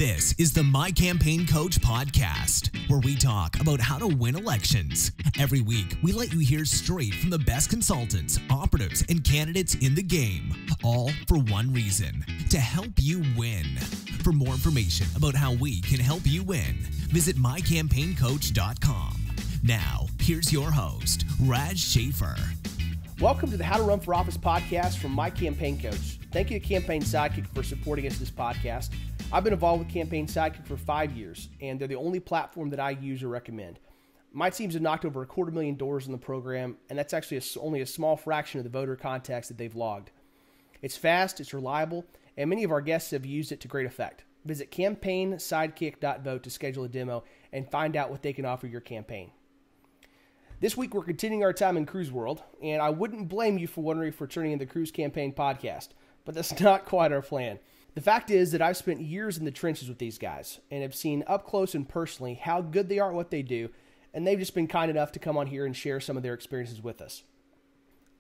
This is the My Campaign Coach podcast, where we talk about how to win elections. Every week, we let you hear straight from the best consultants, operatives, and candidates in the game, all for one reason, to help you win. For more information about how we can help you win, visit mycampaigncoach.com. Now, here's your host, Raj Schaefer. Welcome to the How to Run for Office podcast from My Campaign Coach. Thank you to Campaign Sidekick for supporting us in this podcast. I've been involved with Campaign Sidekick for 5 years, and they're the only platform that I use or recommend. My teams have knocked over $250,000 doors in the program, and that's actually only a small fraction of the voter contacts that they've logged. It's fast, it's reliable, and many of our guests have used it to great effect. Visit campaignsidekick.vote to schedule a demo and find out what they can offer your campaign. This week, we're continuing our time in Cruz world, and I wouldn't blame you for wondering if we're turning into the Cruz Campaign podcast, but that's not quite our plan. The fact is that I've spent years in the trenches with these guys and have seen up close and personally how good they are at what they do, and they've just been kind enough to come on here and share some of their experiences with us.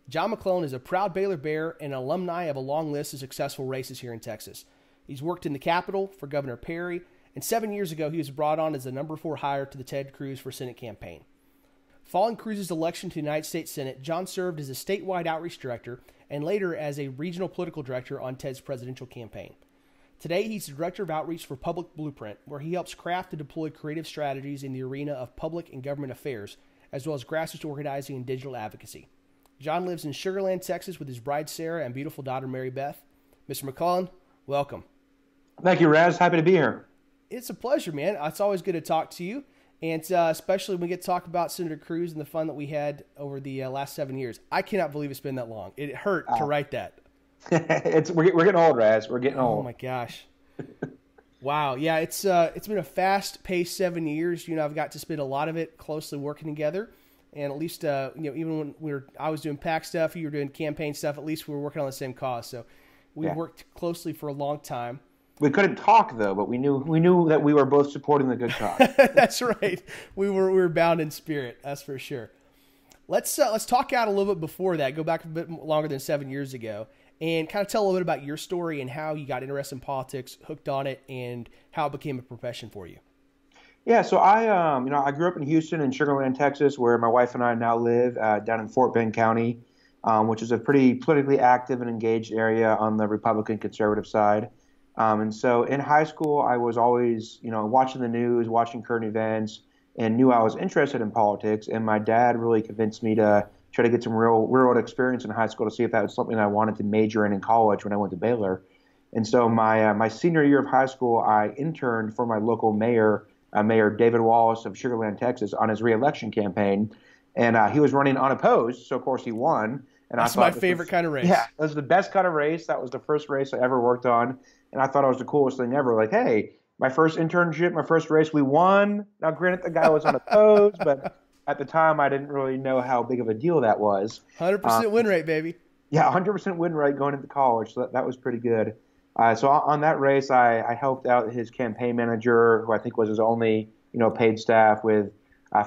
Jon McClellan is a proud Baylor Bear and an alumni of a long list of successful races here in Texas. He's worked in the Capitol for Governor Perry, and 7 years ago he was brought on as the number 4 hire to the Ted Cruz for Senate campaign. Following Cruz's election to the United States Senate, Jon served as a statewide outreach director and later as a regional political director on Ted's presidential campaign. Today, he's the director of outreach for Public Blueprint, where he helps craft and deploy creative strategies in the arena of public and government affairs, as well as grassroots organizing and digital advocacy. Jon lives in Sugar Land, Texas, with his bride Sarah and beautiful daughter Mary Beth. Mr. McClellan, welcome. Thank you, Raz. Happy to be here. It's a pleasure, man. It's always good to talk to you. And especially when we get to talk about Senator Cruz and the fun that we had over the last 7 years. I cannot believe it's been that long. It hurt to write that. We're getting old, Raz. We're getting old. Oh my gosh! Wow. Yeah, it's been a fast-paced 7 years. You know, I've got to spend a lot of it closely working together, and at least even when I was doing PAC stuff, you were doing campaign stuff. At least we were working on the same cause. So we worked closely for a long time. We couldn't talk though, but we knew that we were both supporting the good cause. That's right. We were bound in spirit. That's for sure. Let's talk out a little bit before that. Go back a bit longer than 7 years ago, and kind of tell a little bit about your story and how you got interested in politics, hooked on it, and how it became a profession for you. Yeah. So I grew up in Houston and Sugar Land, Texas, where my wife and I now live down in Fort Bend County, which is a pretty politically active and engaged area on the Republican conservative side. And so in high school, I was always, watching the news, watching current events, and knew I was interested in politics. And my dad really convinced me to try to get some real world experience in high school to see if that was something I wanted to major in college when I went to Baylor. And so my senior year of high school, I interned for my local mayor, Mayor David Wallace of Sugar Land, Texas, on his reelection campaign. And he was running unopposed, so of course he won. And that's my favorite kind of race. Yeah, it was the best kind of race. That was the first race I ever worked on. And I thought it was the coolest thing ever. Like, hey, my first internship, my first race, we won. Now, granted, the guy was unopposed, but at the time, I didn't really know how big of a deal that was. 100% win rate, baby. Yeah, 100% win rate going into college. So that was pretty good. So on that race, I helped out his campaign manager, who I think was his only, paid staff, with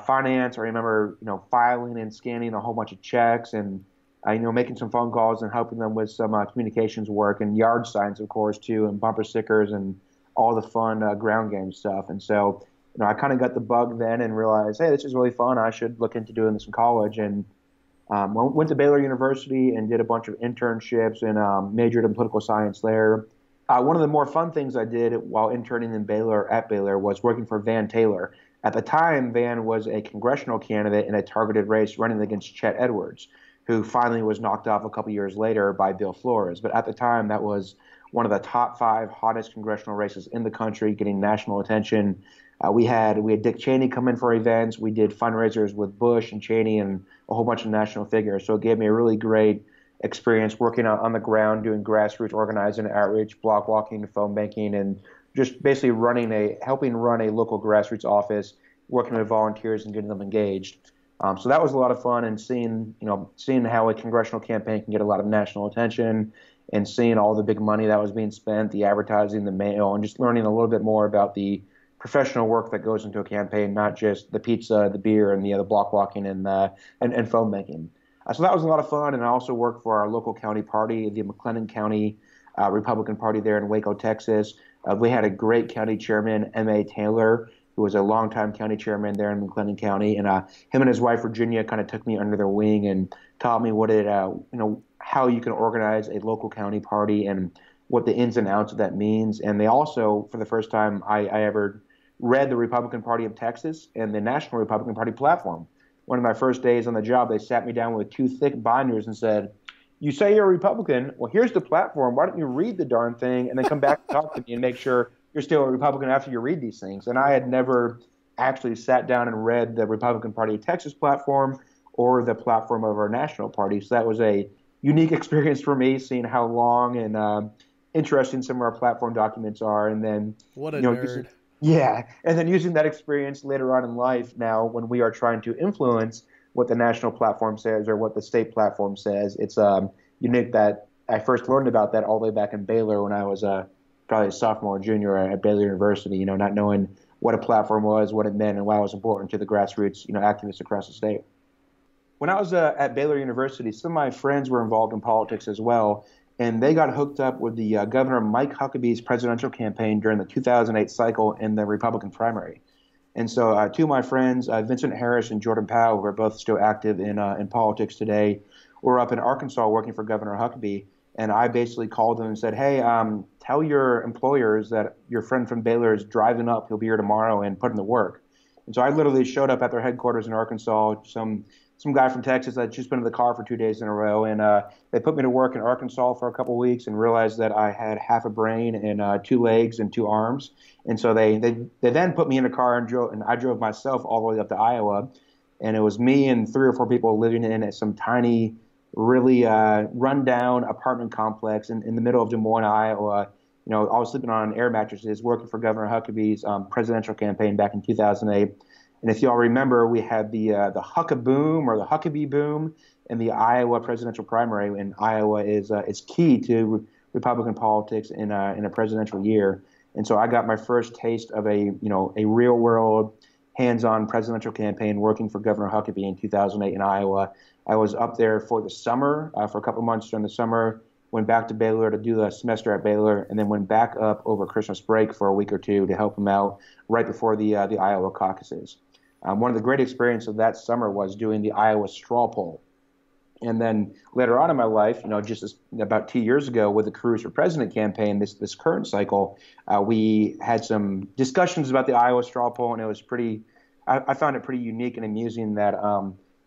finance. I remember, filing and scanning a whole bunch of checks and making some phone calls and helping them with some communications work and yard signs, of course, too, and bumper stickers and all the fun ground game stuff. And so, I kind of got the bug then and realized, hey, this is really fun. I should look into doing this in college. And went to Baylor University and did a bunch of internships and majored in political science there. One of the more fun things I did while interning at Baylor was working for Van Taylor. At the time, Van was a congressional candidate in a targeted race running against Chet Edwards, who finally was knocked off a couple years later by Bill Flores. But at the time, that was one of the top 5 hottest congressional races in the country, getting national attention. We had Dick Cheney come in for events. We did fundraisers with Bush and Cheney and a whole bunch of national figures. So it gave me a really great experience working on the ground, doing grassroots organizing, outreach, block walking, phone banking, and just basically helping run a local grassroots office, working with volunteers and getting them engaged. So that was a lot of fun, and seeing how a congressional campaign can get a lot of national attention, and seeing all the big money that was being spent, the advertising, the mail, and just learning a little bit more about the professional work that goes into a campaign, not just the pizza, the beer, and the block walking and phone banking. So that was a lot of fun, and I also worked for our local county party, the McLennan County Republican Party there in Waco, Texas. We had a great county chairman, M.A. Taylor, who was a longtime county chairman there in McLennan County, and him and his wife Virginia kind of took me under their wing and taught me how you can organize a local county party and what the ins and outs of that means. And they also, for the first time, I ever read the Republican Party of Texas and the National Republican Party platform. One of my first days on the job, they sat me down with 2 thick binders and said, "You say you're a Republican. Well, here's the platform. Why don't you read the darn thing and then come back and talk to me and make sure you're still a Republican after you read these things?" And I had never actually sat down and read the Republican Party of Texas platform or the platform of our national party. So that was a unique experience for me, seeing how long and interesting some of our platform documents are. And then, what a nerd. And then using that experience later on in life now when we are trying to influence what the national platform says or what the state platform says, it's unique that I first learned about that all the way back in Baylor when I was probably a sophomore or junior at Baylor University, not knowing what a platform was, what it meant, and why it was important to the grassroots, activists across the state. When I was at Baylor University, some of my friends were involved in politics as well, and they got hooked up with the Governor Mike Huckabee's presidential campaign during the 2008 cycle in the Republican primary. And so 2 of my friends, Vincent Harris and Jordan Powell, who are both still active in politics today, were up in Arkansas working for Governor Huckabee. And I basically called them and said, "Hey, tell your employers that your friend from Baylor is driving up. He'll be here tomorrow and put in the work." And so I literally showed up at their headquarters in Arkansas, some guy from Texas that had just been in the car for 2 days in a row. And they put me to work in Arkansas for a couple of weeks and realized that I had half a brain and 2 legs and 2 arms. And so they then put me in a car and I drove myself all the way up to Iowa. And it was me and 3 or 4 people living in some tiny, really run-down apartment complex in the middle of Des Moines, Iowa. I was sleeping on air mattresses working for Governor Huckabee's presidential campaign back in 2008. And if you all remember, we had the Huckaboom or the Huckabee boom in the Iowa presidential primary, and Iowa is key to Republican politics in a presidential year. And so I got my first taste of a real world, hands-on presidential campaign working for Governor Huckabee in 2008 in Iowa. I was up there for the summer, for a couple of months during the summer, went back to Baylor to do the semester at Baylor, and then went back up over Christmas break for a week or 2 to help him out right before the Iowa caucuses. One of the great experiences of that summer was doing the Iowa straw poll. And then later on in my life, about 2 years ago with the Cruz for President campaign, this current cycle, we had some discussions about the Iowa straw poll, and it was I found it pretty unique and amusing that,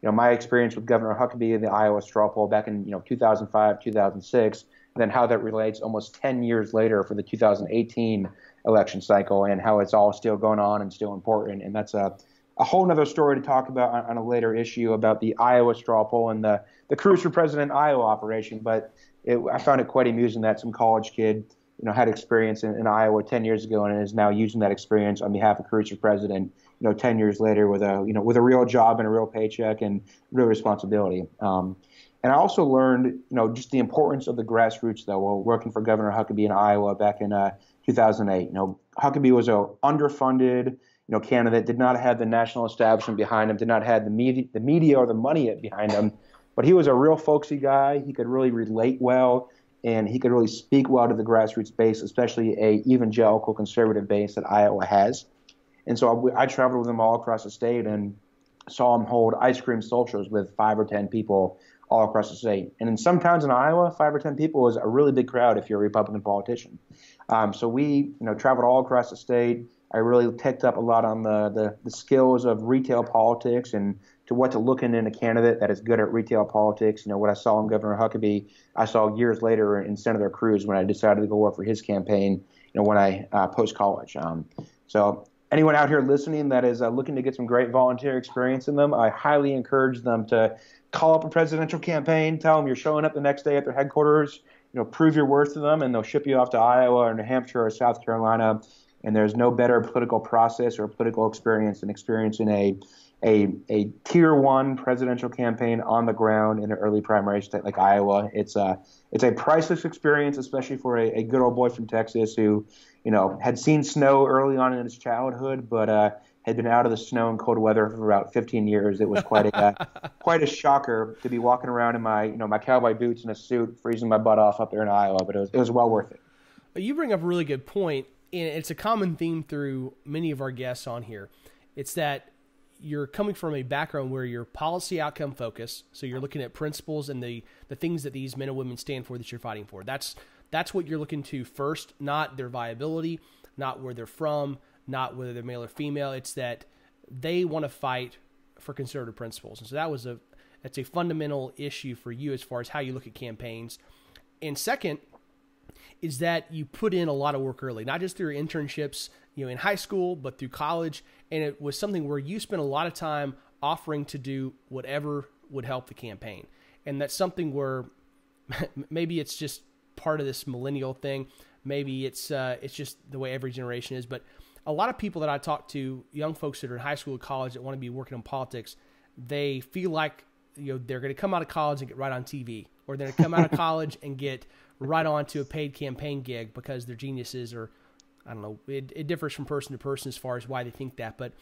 my experience with Governor Huckabee in the Iowa straw poll back in, 2005, 2006, and then how that relates almost 10 years later for the 2018 election cycle and how it's all still going on and still important. And that's a whole nother story to talk about on a later issue about the Iowa straw poll and the Cruz for President Iowa operation. But I found it quite amusing that some college kid, had experience in Iowa 10 years ago and is now using that experience on behalf of Cruz for President, 10 years later with a real job and a real paycheck and real responsibility. And I also learned, just the importance of the grassroots, though, while working for Governor Huckabee in Iowa back in 2008. Huckabee was a underfunded, candidate, did not have the national establishment behind him, did not have the media or the money behind him, but he was a real folksy guy. He could really relate well, and he could really speak well to the grassroots base, especially a evangelical conservative base that Iowa has. And so I traveled with him all across the state and saw him hold ice cream socials with 5 or 10 people all across the state. And in some towns in Iowa, 5 or 10 people is a really big crowd if you're a Republican politician. So we, traveled all across the state. I really picked up a lot on the skills of retail politics and to what to look in a candidate that is good at retail politics. What I saw in Governor Huckabee, I saw years later in Senator Cruz when I decided to go work for his campaign, when I post-college. So anyone out here listening that is looking to get some great volunteer experience in them, I highly encourage them to call up a presidential campaign, tell them you're showing up the next day at their headquarters, prove your worth to them, and they'll ship you off to Iowa or New Hampshire or South Carolina. And there's no better political process or political experience than experiencing a tier 1 presidential campaign on the ground in an early primary state like Iowa. It's a priceless experience, especially for a good old boy from Texas who, had seen snow early on in his childhood, but had been out of the snow and cold weather for about 15 years. It was quite a shocker to be walking around in my cowboy boots and a suit, freezing my butt off up there in Iowa. But it was well worth it. You bring up a really good point, and it's a common theme through many of our guests on here. It's that you're coming from a background where you're policy outcome focused, so you're looking at principles and the things that these men and women stand for that you're fighting for. That's what you're looking to first, not their viability, not where they're from, not whether they're male or female. It's that they want to fight for conservative principles. And so that's a fundamental issue for you as far as how you look at campaigns. And second is that you put in a lot of work early, not just through your internships, in high school, but through college. And it was something where you spent a lot of time offering to do whatever would help the campaign. And that's something where maybe it's just part of this millennial thing. Maybe it's just the way every generation is. But a lot of people that I talk to, young folks that are in high school or college that want to be working in politics, they feel like they're going to come out of college and get right on TV, or they're going to come out of college and get right on to a paid campaign gig because they're geniuses, or I don't know. It differs from person to person as far as why they think that. But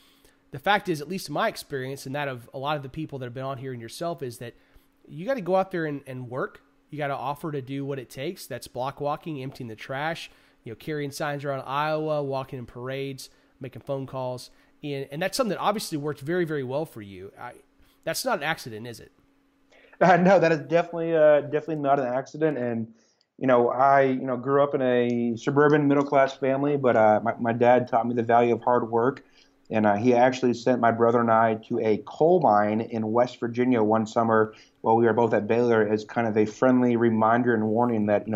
the fact is, at least in my experience and that of a lot of the people that have been on here and yourself, is that you got to go out there and work. You got to offer to do what it takes. That's block walking, emptying the trash, carrying signs around Iowa, walking in parades, making phone calls. And that's something that obviously worked very, very well for you. That's not an accident, is it? No, that is definitely not an accident. And I grew up in a suburban middle class family, but my dad taught me the value of hard work, and he actually sent my brother and I to a coal mine in West Virginia one summer while we were both at Baylor, as kind of a friendly reminder and warning that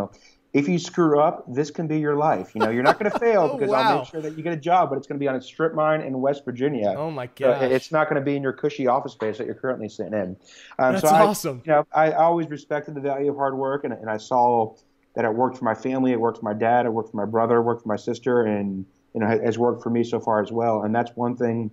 if you screw up, this can be your life. You're not going to fail because wow. I'll make sure that you get a job, but it's going to be on a strip mine in West Virginia. Oh my gosh. So it's not going to be in your cushy office space that you're currently sitting in. That's awesome. I always respected the value of hard work, and I saw that it worked for my family, it worked for my dad, it worked for my brother, it worked for my sister, and has worked for me so far as well. And that's one thing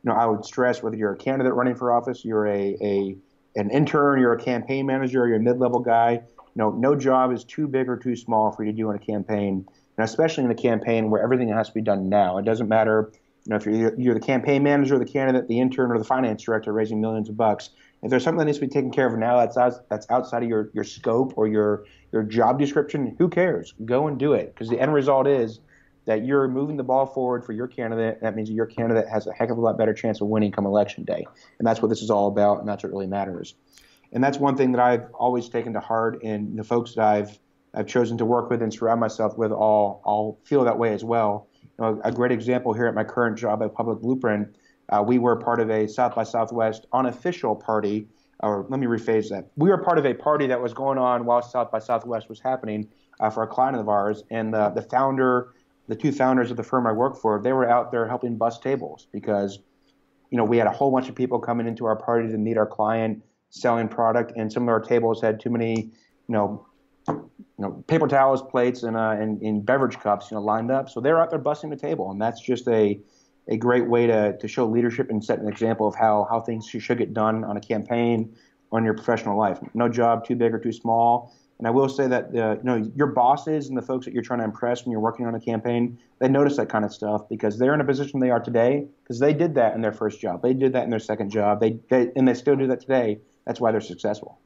I would stress, whether you're a candidate running for office, you're an intern, you're a campaign manager, you're a mid-level guy. No job is too big or too small for you to do in a campaign, and especially in a campaign where everything has to be done now. It doesn't matter, if you're the campaign manager, the candidate, the intern, or the finance director raising millions of bucks. If there's something that needs to be taken care of now that's outside of your scope or your job description, who cares? Go and do it, because the end result is that you're moving the ball forward for your candidate. That means that your candidate has a heck of a lot better chance of winning come election day, and that's what this is all about, and that's what really matters. And that's one thing that I've always taken to heart, and the folks that I've chosen to work with and surround myself with all feel that way as well. A great example here at my current job at Public Blueprint, we were part of a South by Southwest unofficial party, or let me rephrase that. We were part of a party that was going on while South by Southwest was happening for a client of ours, and the two founders of the firm I work for, they were out there helping bus tables because, we had a whole bunch of people coming into our party to meet our client, selling product, and some of our tables had too many, paper towels, plates, and beverage cups, lined up. So they're out there busting the table, and that's just a great way to show leadership and set an example of how things should get done on a campaign or in your professional life. No job too big or too small. And I will say that your bosses and the folks that you're trying to impress when you're working on a campaign, they notice that kind of stuff because they're in a position they are today because they did that in their first job. They did that in their second job. And they still do that today. That's why they're successful.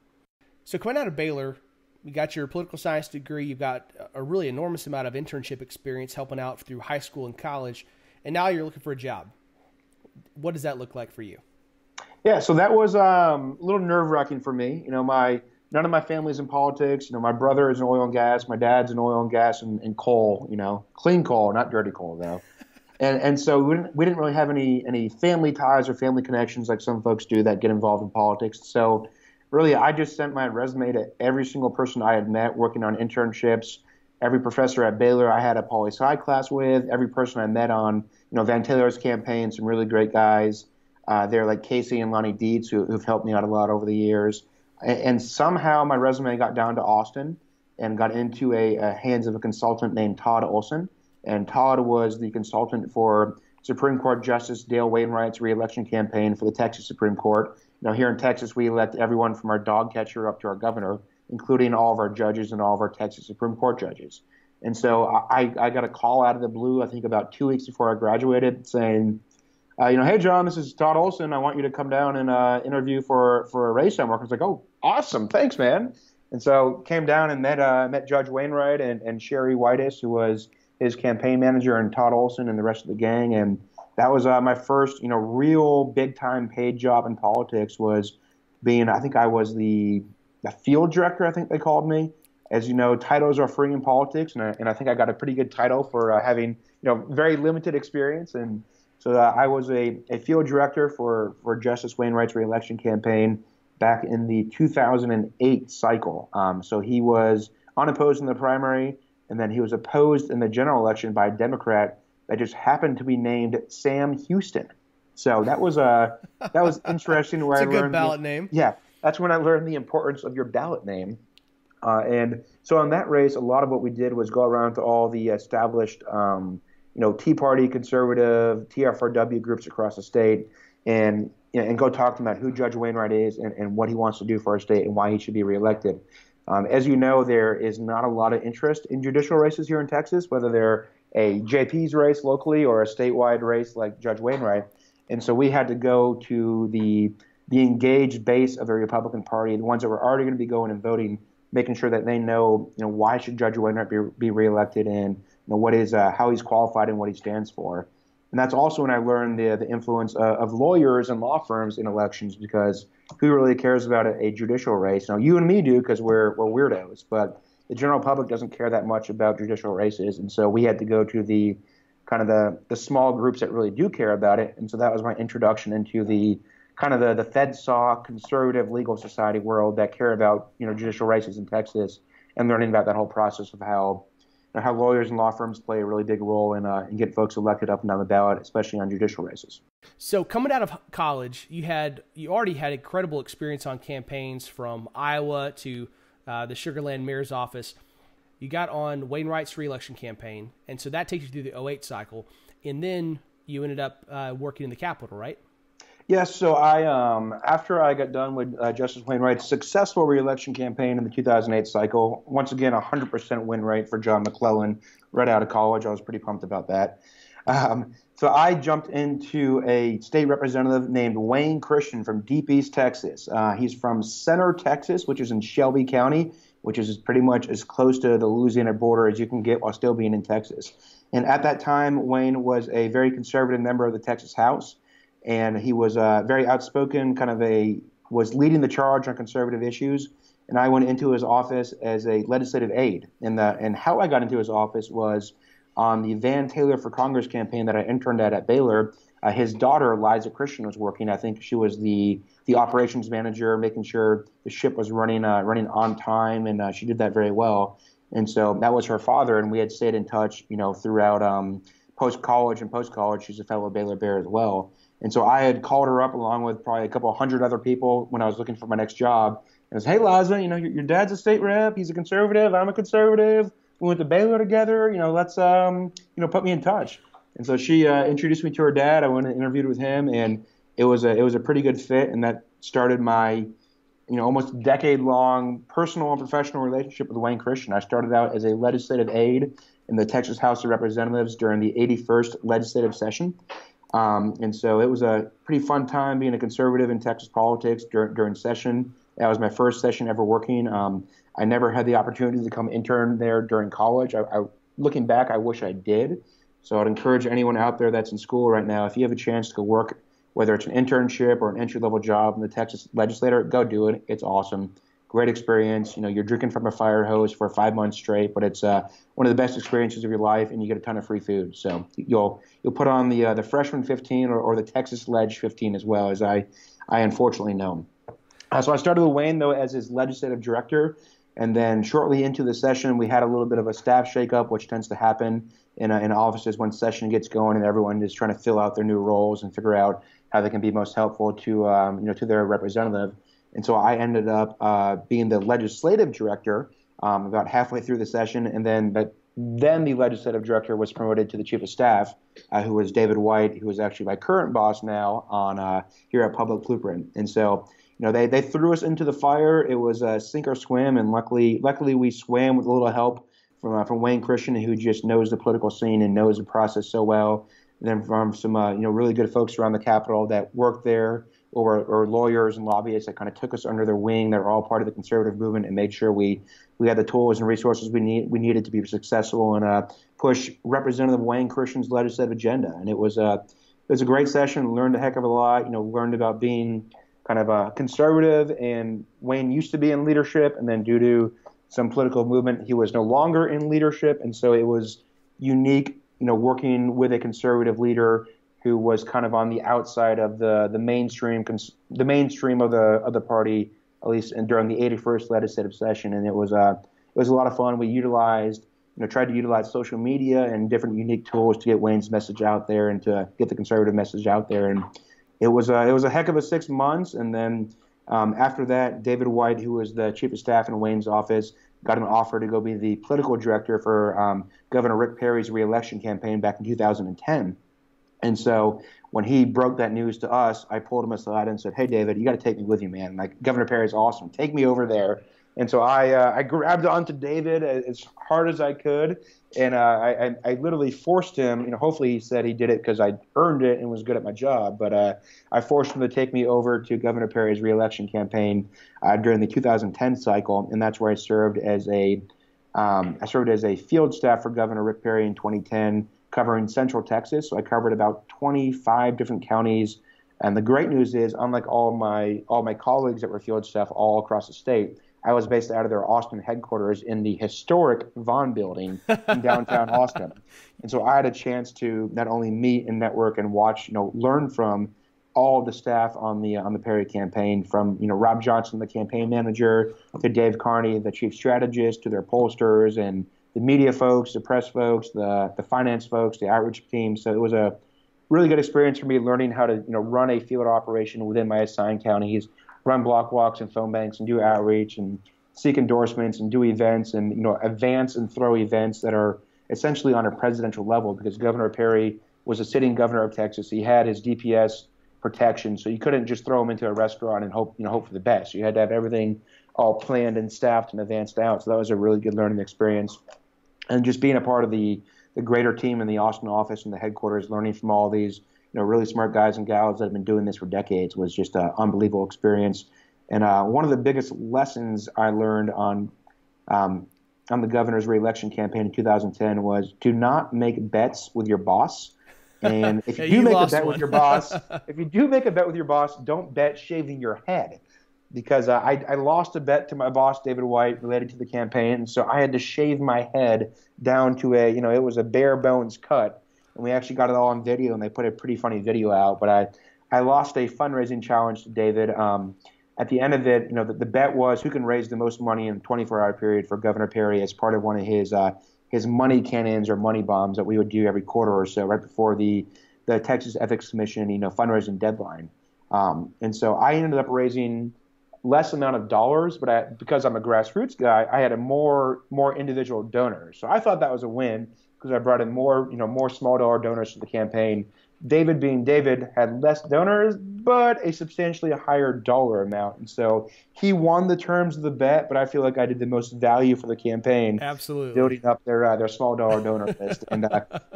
So coming out of Baylor, you got your political science degree. You've got a really enormous amount of internship experience helping out through high school and college. And now you're looking for a job. What does that look like for you? Yeah, so that was a little nerve-wracking for me. None of my family's in politics. My brother is in oil and gas. My dad's in oil and gas and coal, clean coal, not dirty coal, though. And so we didn't really have any family ties or family connections like some folks do that get involved in politics. So really, I just sent my resume to every single person I had met working on internships, every professor at Baylor I had a poli-sci class with, every person I met on, Van Taylor's campaign, some really great guys. They're like Casey and Lonnie Dietz who've helped me out a lot over the years. And somehow my resume got down to Austin and got into a hands of a consultant named Todd Olson. And Todd was the consultant for Supreme Court Justice Dale Wainwright's reelection campaign for the Texas Supreme Court. Here in Texas, we elect everyone from our dog catcher up to our governor, including all of our judges and all of our Texas Supreme Court judges. And so I got a call out of the blue, I think about 2 weeks before I graduated, saying, Hey, John, this is Todd Olson. I want you to come down and interview for a race I'm working. I was like, oh, awesome. Thanks, man. And so came down and met Judge Wainwright and Sherry Whitus, who was his campaign manager, and Todd Olson and the rest of the gang. And that was my first, real big-time paid job in politics, was being, I think I was the field director, I think they called me. As you know, titles are free in politics, and I think I got a pretty good title for having, very limited experience. And so I was a field director for Justice Wainwright's reelection campaign back in the 2008 cycle. So he was unopposed in the primary, and then he was opposed in the general election by a Democrat that just happened to be named Sam Houston. So that was interesting. Where it's a good ballot name. Yeah, that's when I learned the importance of your ballot name. And so in that race, a lot of what we did was go around to all the established, Tea Party, conservative, TFRW groups across the state, and go talk to them about who Judge Wainwright is and what he wants to do for our state and why he should be reelected. As you know, there is not a lot of interest in judicial races here in Texas, whether they're a JP's race locally or a statewide race like Judge Wainwright. And so we had to go to the engaged base of the Republican Party, the ones that were already going to be going and voting, making sure that they know, why should Judge Wainwright be reelected, and what is how he's qualified and what he stands for. And that's also when I learned the influence of lawyers and law firms in elections, because who really cares about a judicial race? Now, you and me do, because we're weirdos, but the general public doesn't care that much about judicial races. And so we had to go to the kind of the small groups that really do care about it. And so that was my introduction into the kind of the FedSaw conservative legal society world that care about, judicial races in Texas, and learning about that whole process of how lawyers and law firms play a really big role in getting folks elected up and down the ballot, especially on judicial races. So coming out of college, you already had incredible experience on campaigns, from Iowa to the Sugar Land mayor's office. You got on Wainwright's reelection campaign, and so that takes you through the 2008 cycle, and then you ended up working in the Capitol, right? Yes. So I, after I got done with Justice Wainwright's successful reelection campaign in the 2008 cycle, once again 100% win rate for Jon McClellan right out of college. I was pretty pumped about that. So I jumped into a state representative named Wayne Christian from Deep East Texas. He's from Center, Texas, which is in Shelby County, which is pretty much as close to the Louisiana border as you can get while still being in Texas. And at that time, Wayne was a very conservative member of the Texas House. And he was very outspoken, was leading the charge on conservative issues. And I went into his office as a legislative aide. And how I got into his office was on the Van Taylor for Congress campaign that I interned at Baylor. His daughter, Liza Christian, was working. I think she was the operations manager, making sure the ship was running on time, and she did that very well. And so that was her father, and we had stayed in touch, throughout post-college and post-college. She's a fellow Baylor Bear as well. And so I had called her up along with probably a couple hundred other people when I was looking for my next job. And I was, hey, Liza, your dad's a state rep. He's a conservative. I'm a conservative. We went to Baylor together. Let's, put me in touch. And so she introduced me to her dad. I went and interviewed with him, and it was a pretty good fit. And that started my, almost decade-long personal and professional relationship with Wayne Christian. I started out as a legislative aide in the Texas House of Representatives during the 81st legislative session. And so it was a pretty fun time being a conservative in Texas politics during session. That was my first session ever working. I never had the opportunity to come intern there during college. Looking back, I wish I did. So I'd encourage anyone out there that's in school right now, if you have a chance to go work, whether it's an internship or an entry-level job in the Texas legislature, go do it. It's awesome. Great experience. You're drinking from a fire hose for 5 months straight, but it's one of the best experiences of your life, and you get a ton of free food. So you'll put on the freshman 15 or the Texas Ledge 15 as well, as I unfortunately know. So I started with Wayne, though, as his legislative director, and then shortly into the session, we had a little bit of a staff shakeup, which tends to happen in offices when session gets going and everyone is trying to fill out their new roles and figure out how they can be most helpful to to their representative. And so I ended up being the legislative director about halfway through the session, and then the legislative director was promoted to the chief of staff, who was David White, who is actually my current boss now on here at Public Blueprint. And so they threw us into the fire. It was sink or swim, and luckily we swam with a little help from Wayne Christian, who just knows the political scene and knows the process so well. and then from some really good folks around the Capitol that worked there, or lawyers and lobbyists that kind of took us under their wing. They were all part of the conservative movement and made sure we had the tools and resources we needed to be successful and push Representative Wayne Christian's legislative agenda. And it was a great session. Learned a heck of a lot. Learned about being kind of a conservative, and Wayne used to be in leadership, and then due to some political movement, he was no longer in leadership, and so it was unique, working with a conservative leader who was kind of on the outside of the mainstream of the party, at least during the 81st legislative session, and it was a lot of fun. We tried to utilize social media and different unique tools to get Wayne's message out there and to get the conservative message out there, and it was a heck of a 6 months. And then after that, David White, who was the chief of staff in Wayne's office, got an offer to go be the political director for Governor Rick Perry's reelection campaign back in 2010. And so when he broke that news to us, I pulled him aside and said, "Hey, David, you got to take me with you, man. Like, Governor Perry's awesome. Take me over there." And so I grabbed onto David as hard as I could, and I literally forced him. Hopefully he said he did it because I earned it and was good at my job. But I forced him to take me over to Governor Perry's reelection campaign during the 2010 cycle, and that's where I served as a field staff for Governor Rick Perry in 2010, covering Central Texas. So I covered about 25 different counties. And the great news is, unlike all my colleagues that were field staff all across the state, I was based out of their Austin headquarters in the historic Vaughn building in downtown Austin. And so I had a chance to not only meet and network and watch, learn from all of the staff on the Perry campaign, from, Rob Johnson, the campaign manager, to Dave Carney, the chief strategist, to their pollsters and the media folks, the press folks, the finance folks, the outreach team. So it was a really good experience for me, learning how to, run a field operation within my assigned counties, run block walks and phone banks and do outreach and seek endorsements and do events and, advance and throw events that are essentially on a presidential level, because Governor Perry was a sitting governor of Texas. He had his DPS protection, so you couldn't just throw him into a restaurant and hope for the best. You had to have everything all planned and staffed and advanced out. So that was a really good learning experience. And just being a part of the greater team in the Austin office and the headquarters, learning from all these really smart guys and gals that have been doing this for decades, was just an unbelievable experience. And one of the biggest lessons I learned on the governor's reelection campaign in 2010 was do not make bets with your boss. And if you do make a bet with your boss, don't bet shaving your head. Because I lost a bet to my boss, David White, related to the campaign. And so I had to shave my head down to it was a bare bones cut. And we actually got it all on video, and they put a pretty funny video out. But I lost a fundraising challenge to David. At the end of it, the bet was who can raise the most money in a 24-hour period for Governor Perry as part of one of his money cannons or money bombs that we would do every quarter or so, right before the Texas Ethics Commission, fundraising deadline. And so I ended up raising less amount of dollars, but because I'm a grassroots guy, I had a more individual donors. So I thought that was a win because I brought in more small dollar donors to the campaign. David, being David, had less donors, but a substantially higher dollar amount. And so he won the terms of the bet, but I feel like I did the most value for the campaign. Absolutely. Building up their small dollar donor list and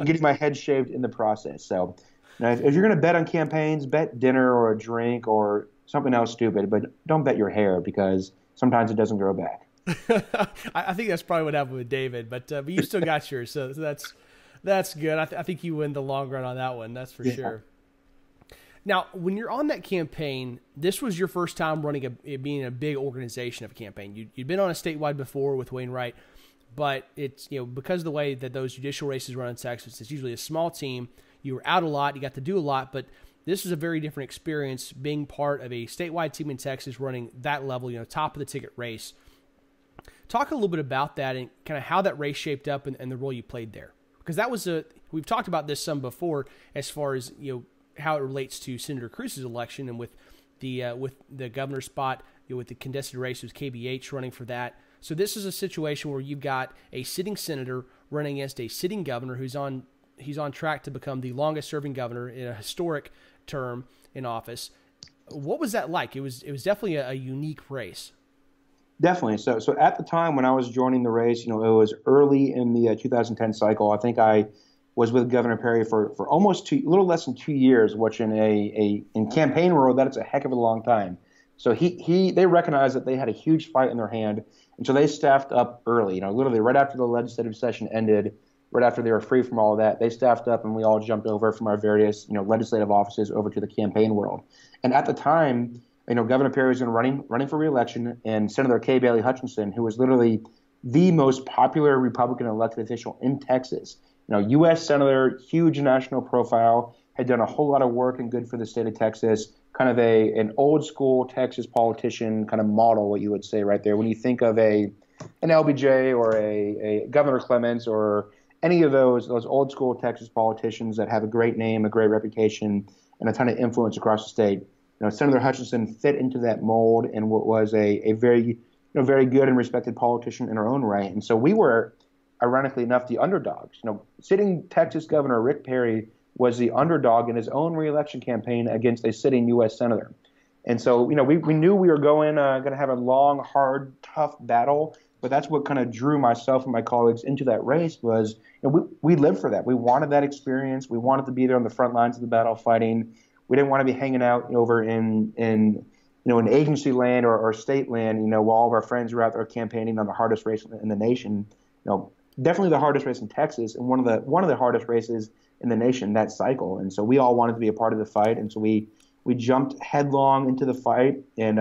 getting my head shaved in the process. So if you're going to bet on campaigns, bet dinner or a drink or something else stupid, but don't bet your hair, because sometimes it doesn't grow back. I think that's probably what happened with David, but you still got yours, so that's good. I think you win the long run on that one, that's for sure. Now, when you're on that campaign, this was your first time being a big organization of a campaign. You'd been on a statewide before with Wainwright, but it's because of the way that those judicial races run in Texas, it's usually a small team. You were out a lot, you got to do a lot, but this is a very different experience being part of a statewide team in Texas running that level, top of the ticket race. Talk a little bit about that and kind of how that race shaped up and the role you played there. Because that was we've talked about this some before as far as, how it relates to Senator Cruz's election and with the governor spot, with the contested race, was KBH running for that. So this is a situation where you've got a sitting senator running against a sitting governor he's on track to become the longest serving governor in a historic term in office. What was that like? It was definitely a unique race. Definitely. So at the time when I was joining the race, it was early in the 2010 cycle. I think I was with Governor Perry for almost a little less than 2 years, which in campaign world, that is a heck of a long time. So they recognized that they had a huge fight in their hand, and so they staffed up early. Literally right after the legislative session ended, right after they were free from all of that, they staffed up, and we all jumped over from our various legislative offices over to the campaign world. And at the time, Governor Perry was running for re-election, and Senator Kay Bailey Hutchinson, who was literally the most popular Republican elected official in Texas, U.S. Senator, huge national profile, had done a whole lot of work and good for the state of Texas, kind of an old school Texas politician kind of model, what you would say right there. When you think of an LBJ or a Governor Clements or any of those old school Texas politicians that have a great name, a great reputation, and a ton of influence across the state, Senator Hutchinson fit into that mold and was a very very good and respected politician in her own right. And so we were, ironically enough, the underdogs. Sitting Texas Governor Rick Perry was the underdog in his own reelection campaign against a sitting U.S. senator. And so, we knew we were going to have a long, hard, tough battle. But that's what kind of drew myself and my colleagues into that race was, we lived for that. We wanted that experience. We wanted to be there on the front lines of the battle fighting. We didn't want to be hanging out over in agency land or state land, while all of our friends were out there campaigning on the hardest race in the nation. Definitely the hardest race in Texas, and one of the hardest races in the nation that cycle. And so we all wanted to be a part of the fight, and so we jumped headlong into the fight. And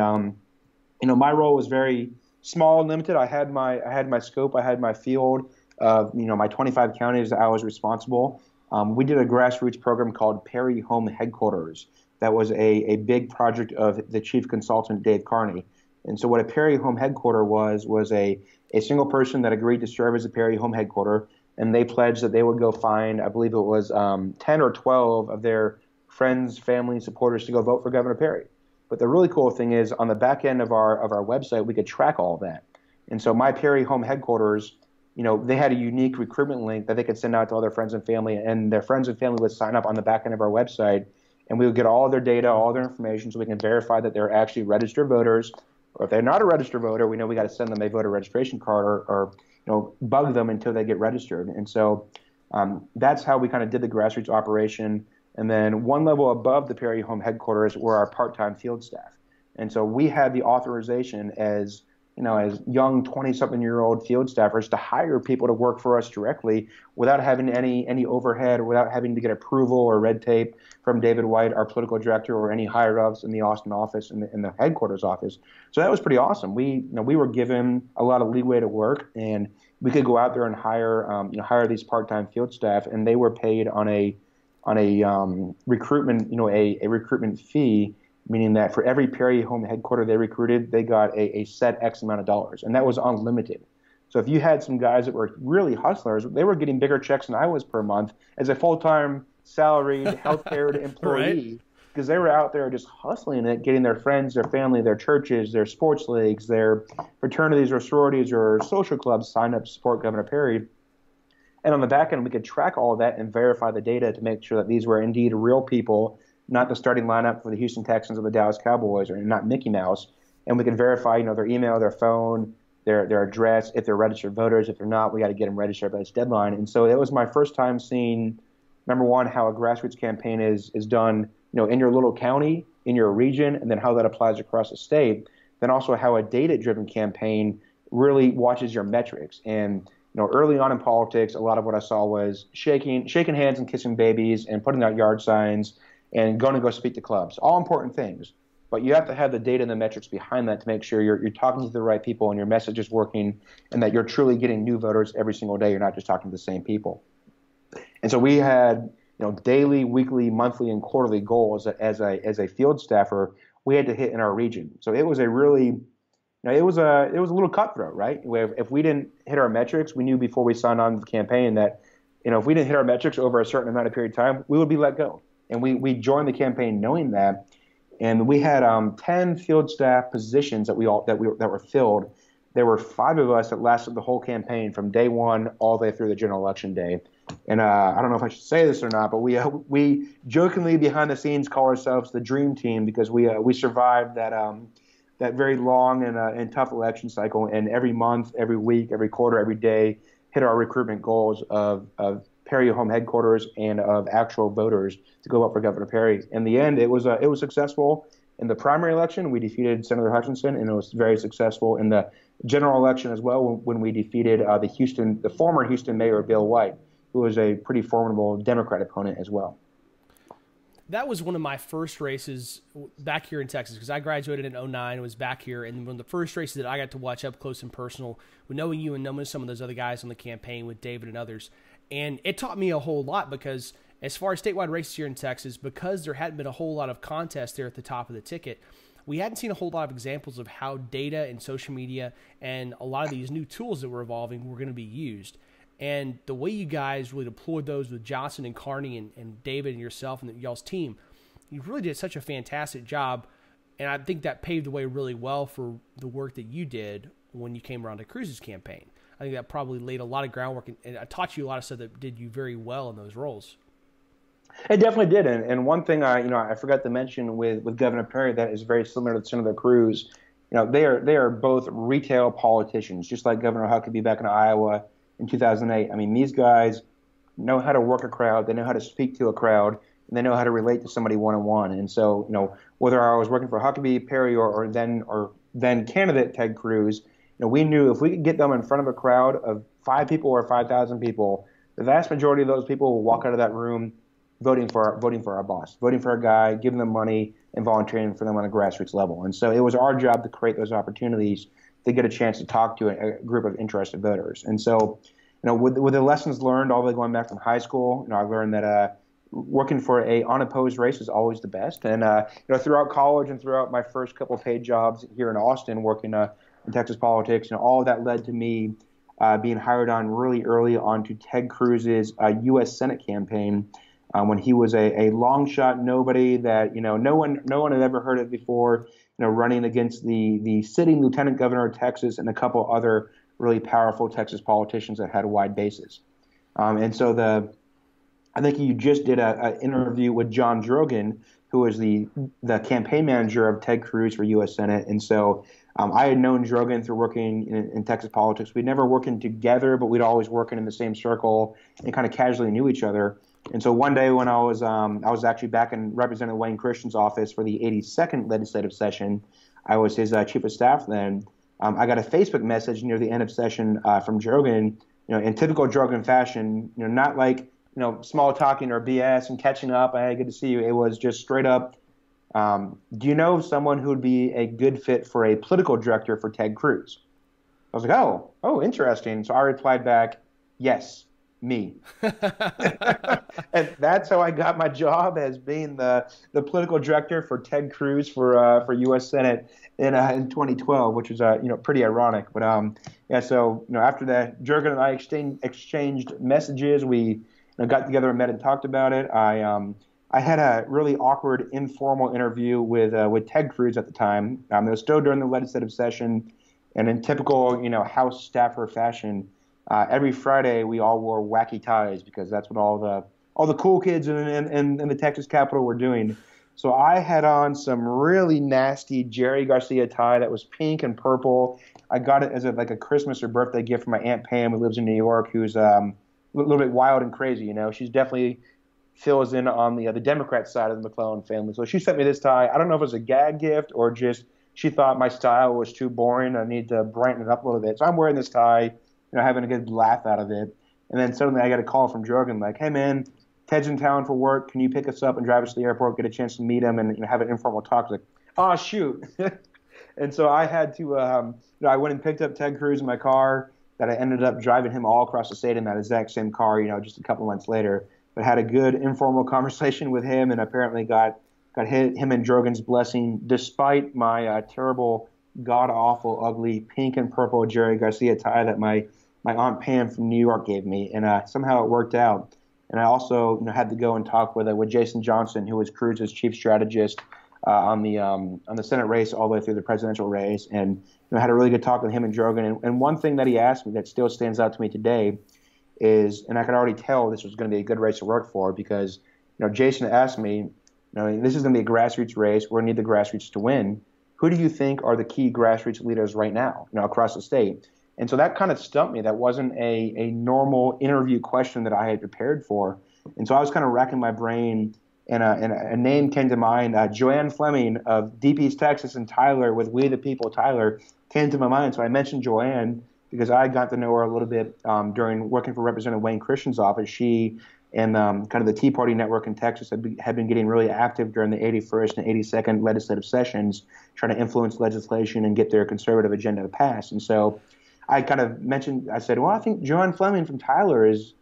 my role was very small and limited. I had my scope, I had my field of my 25 counties that I was responsible. We did a grassroots program called Perry Home Headquarters. That was a big project of the chief consultant, Dave Carney. And so what a Perry Home Headquarter was a single person that agreed to serve as a Perry Home Headquarter, and they pledged that they would go find, I believe it was 10 or 12 of their friends, family, supporters to go vote for Governor Perry. But the really cool thing is on the back end of our website, we could track all of that. And so my Perry Home Headquarters, they had a unique recruitment link that they could send out to all their friends and family, and their friends and family would sign up on the back end of our website, and we would get all of their data, all their information, so we can verify that they're actually registered voters. Or if they're not a registered voter, we know we got to send them a voter registration card or bug them until they get registered. And so that's how we kind of did the grassroots operation. And then one level above the Perry Home Headquarters were our part-time field staff. And so we had the authorization as young 20-something-year-old field staffers to hire people to work for us directly without having any overhead, or without having to get approval or red tape from David White, our political director, or any higher-ups in the Austin office, in the headquarters office. So that was pretty awesome. We were given a lot of leeway to work, and we could go out there and hire these part-time field staff, and they were paid on a recruitment, a recruitment fee, meaning that for every Perry Home Headquarter they recruited, they got a set X amount of dollars, and that was unlimited. So if you had some guys that were really hustlers, they were getting bigger checks than I was per month as a full-time salaried healthcare employee, because they were out there just hustling it, getting their friends, their family, their churches, their sports leagues, their fraternities or sororities or social clubs signed up to support Governor Perry. And on the back end, we could track all of that and verify the data to make sure that these were indeed real people, not the starting lineup for the Houston Texans or the Dallas Cowboys, or not Mickey Mouse. And we could verify, their email, their phone, their address, if they're registered voters. If they're not, we got to get them registered by this deadline. And so it was my first time seeing, number one, how a grassroots campaign is done, in your little county, in your region, and then how that applies across the state. Then also how a data-driven campaign really watches your metrics. And early on in politics, a lot of what I saw was shaking hands and kissing babies and putting out yard signs and going to go speak to clubs. All important things. But you have to have the data and the metrics behind that to make sure you're talking to the right people and your message is working, and that you're truly getting new voters every single day. You're not just talking to the same people. And so we had daily, weekly, monthly, and quarterly goals that as a field staffer we had to hit in our region. So it was a really it was a little cutthroat, right? If we didn't hit our metrics, we knew before we signed on to the campaign that if we didn't hit our metrics over a certain amount of period of time, we would be let go. And we joined the campaign knowing that, and we had 10 field staff positions that were filled. There were 5 of us that lasted the whole campaign from day one all the way through the general election day. And I don't know if I should say this or not, but we jokingly behind the scenes call ourselves the Dream Team, because we survived that very long and tough election cycle. And every month, every week, every quarter, every day, hit our recruitment goals of Perry home headquarters and of actual voters to go vote for Governor Perry. In the end, it was successful. In the primary election, we defeated Senator Hutchinson, and it was very successful in the general election as well when we defeated the former Houston mayor, Bill White, who was a pretty formidable Democrat opponent as well. That was one of my first races back here in Texas, because I graduated in 2009, was back here, and one of the first races that I got to watch up close and personal, with knowing you and knowing some of those other guys on the campaign with David and others. And it taught me a whole lot, because as far as statewide races here in Texas, because there hadn't been a whole lot of contests there at the top of the ticket, we hadn't seen a whole lot of examples of how data and social media and a lot of these new tools that were evolving were going to be used. And the way you guys really deployed those with Johnson and Carney and David and yourself and y'all's team, you really did such a fantastic job. And I think that paved the way really well for the work that you did when you came around to Cruz's campaign. I think that probably laid a lot of groundwork, and I taught you a lot of stuff that did you very well in those roles. It definitely did, and one thing I forgot to mention with Governor Perry that is very similar to Senator Cruz. They are both retail politicians, just like Governor Huckabee back in Iowa in 2008. I mean, these guys know how to work a crowd, they know how to speak to a crowd, and they know how to relate to somebody one-on-one. And so, whether I was working for Huckabee, Perry, or then candidate Ted Cruz, we knew if we could get them in front of a crowd of 5 people or 5,000 people, the vast majority of those people will walk out of that room voting for our boss, voting for a guy, giving them money, and volunteering for them on a grassroots level. And so it was our job to create those opportunities to get a chance to talk to a group of interested voters. And so, with the lessons learned all the way going back from high school, I learned that working for a unopposed race is always the best. And throughout college and throughout my first couple of paid jobs here in Austin, working in Texas politics, all of that led to me being hired on really early onto Ted Cruz's U.S. Senate campaign. When he was a long shot nobody that no one had ever heard of before, running against the sitting lieutenant governor of Texas and a couple other really powerful Texas politicians that had a wide basis. And so I think you just did an interview with John Drogan, who was the campaign manager of Ted Cruz for U.S. Senate. And so I had known Drogan through working in Texas politics. We'd never working together, but we'd always working in the same circle and kind of casually knew each other. And so one day when I was actually back in Representative Wayne Christian's office for the 82nd legislative session, I was his chief of staff then. I got a Facebook message near the end of session from Drogan, in typical Drogan fashion, not like small talking or BS and catching up. Hey, good to see you. It was just straight up. Do you know someone who would be a good fit for a political director for Ted Cruz? I was like, oh, interesting. So I replied back, yes. Me. And that's how I got my job as being the political director for Ted Cruz for U.S. Senate in 2012, which was pretty ironic. But so after that, Jurgen and I exchanged messages. We got together and met and talked about it. I had a really awkward informal interview with Ted Cruz at the time. It was still during the legislative session, and in typical House staffer fashion. Every Friday, we all wore wacky ties because that's what all the cool kids in the Texas Capitol were doing. So I had on some really nasty Jerry Garcia tie that was pink and purple. I got it as a Christmas or birthday gift from my Aunt Pam, who lives in New York, who's a little bit wild and crazy. She's definitely fills in on the Democrat side of the McClellan family. So she sent me this tie. I don't know if it was a gag gift or just she thought my style was too boring. I need to brighten it up a little bit. So I'm wearing this tie, having a good laugh out of it. And then suddenly I got a call from Drogan like, hey, man, Ted's in town for work. Can you pick us up and drive us to the airport, get a chance to meet him and have an informal talk? Like, oh, shoot. And so I had to I went and picked up Ted Cruz in my car that I ended up driving him all across the state in that exact same car, just a couple months later. But had a good informal conversation with him and apparently got him and Drogan's blessing despite my terrible, god-awful, ugly pink and purple Jerry Garcia tie that my Aunt Pam from New York gave me, and somehow it worked out. And I also had to go and talk with Jason Johnson, who was Cruz's chief strategist on the Senate race all the way through the presidential race, and had a really good talk with him and Drogan. And one thing that he asked me that still stands out to me today is, and I could already tell this was going to be a good race to work for because Jason asked me, this is going to be a grassroots race. We're going to need the grassroots to win. Who do you think are the key grassroots leaders right now, across the state? And so that kind of stumped me. That wasn't a normal interview question that I had prepared for. And so I was kind of racking my brain, and a name came to mind. Joanne Fleming of Deep East Texas and Tyler with We the People Tyler came to my mind. So I mentioned Joanne because I got to know her a little bit during working for Representative Wayne Christian's office. She and kind of the Tea Party network in Texas had been getting really active during the 81st and 82nd legislative sessions, trying to influence legislation and get their conservative agenda to pass. And so I kind of mentioned, I said, well, I think Joanne Fleming from Tyler is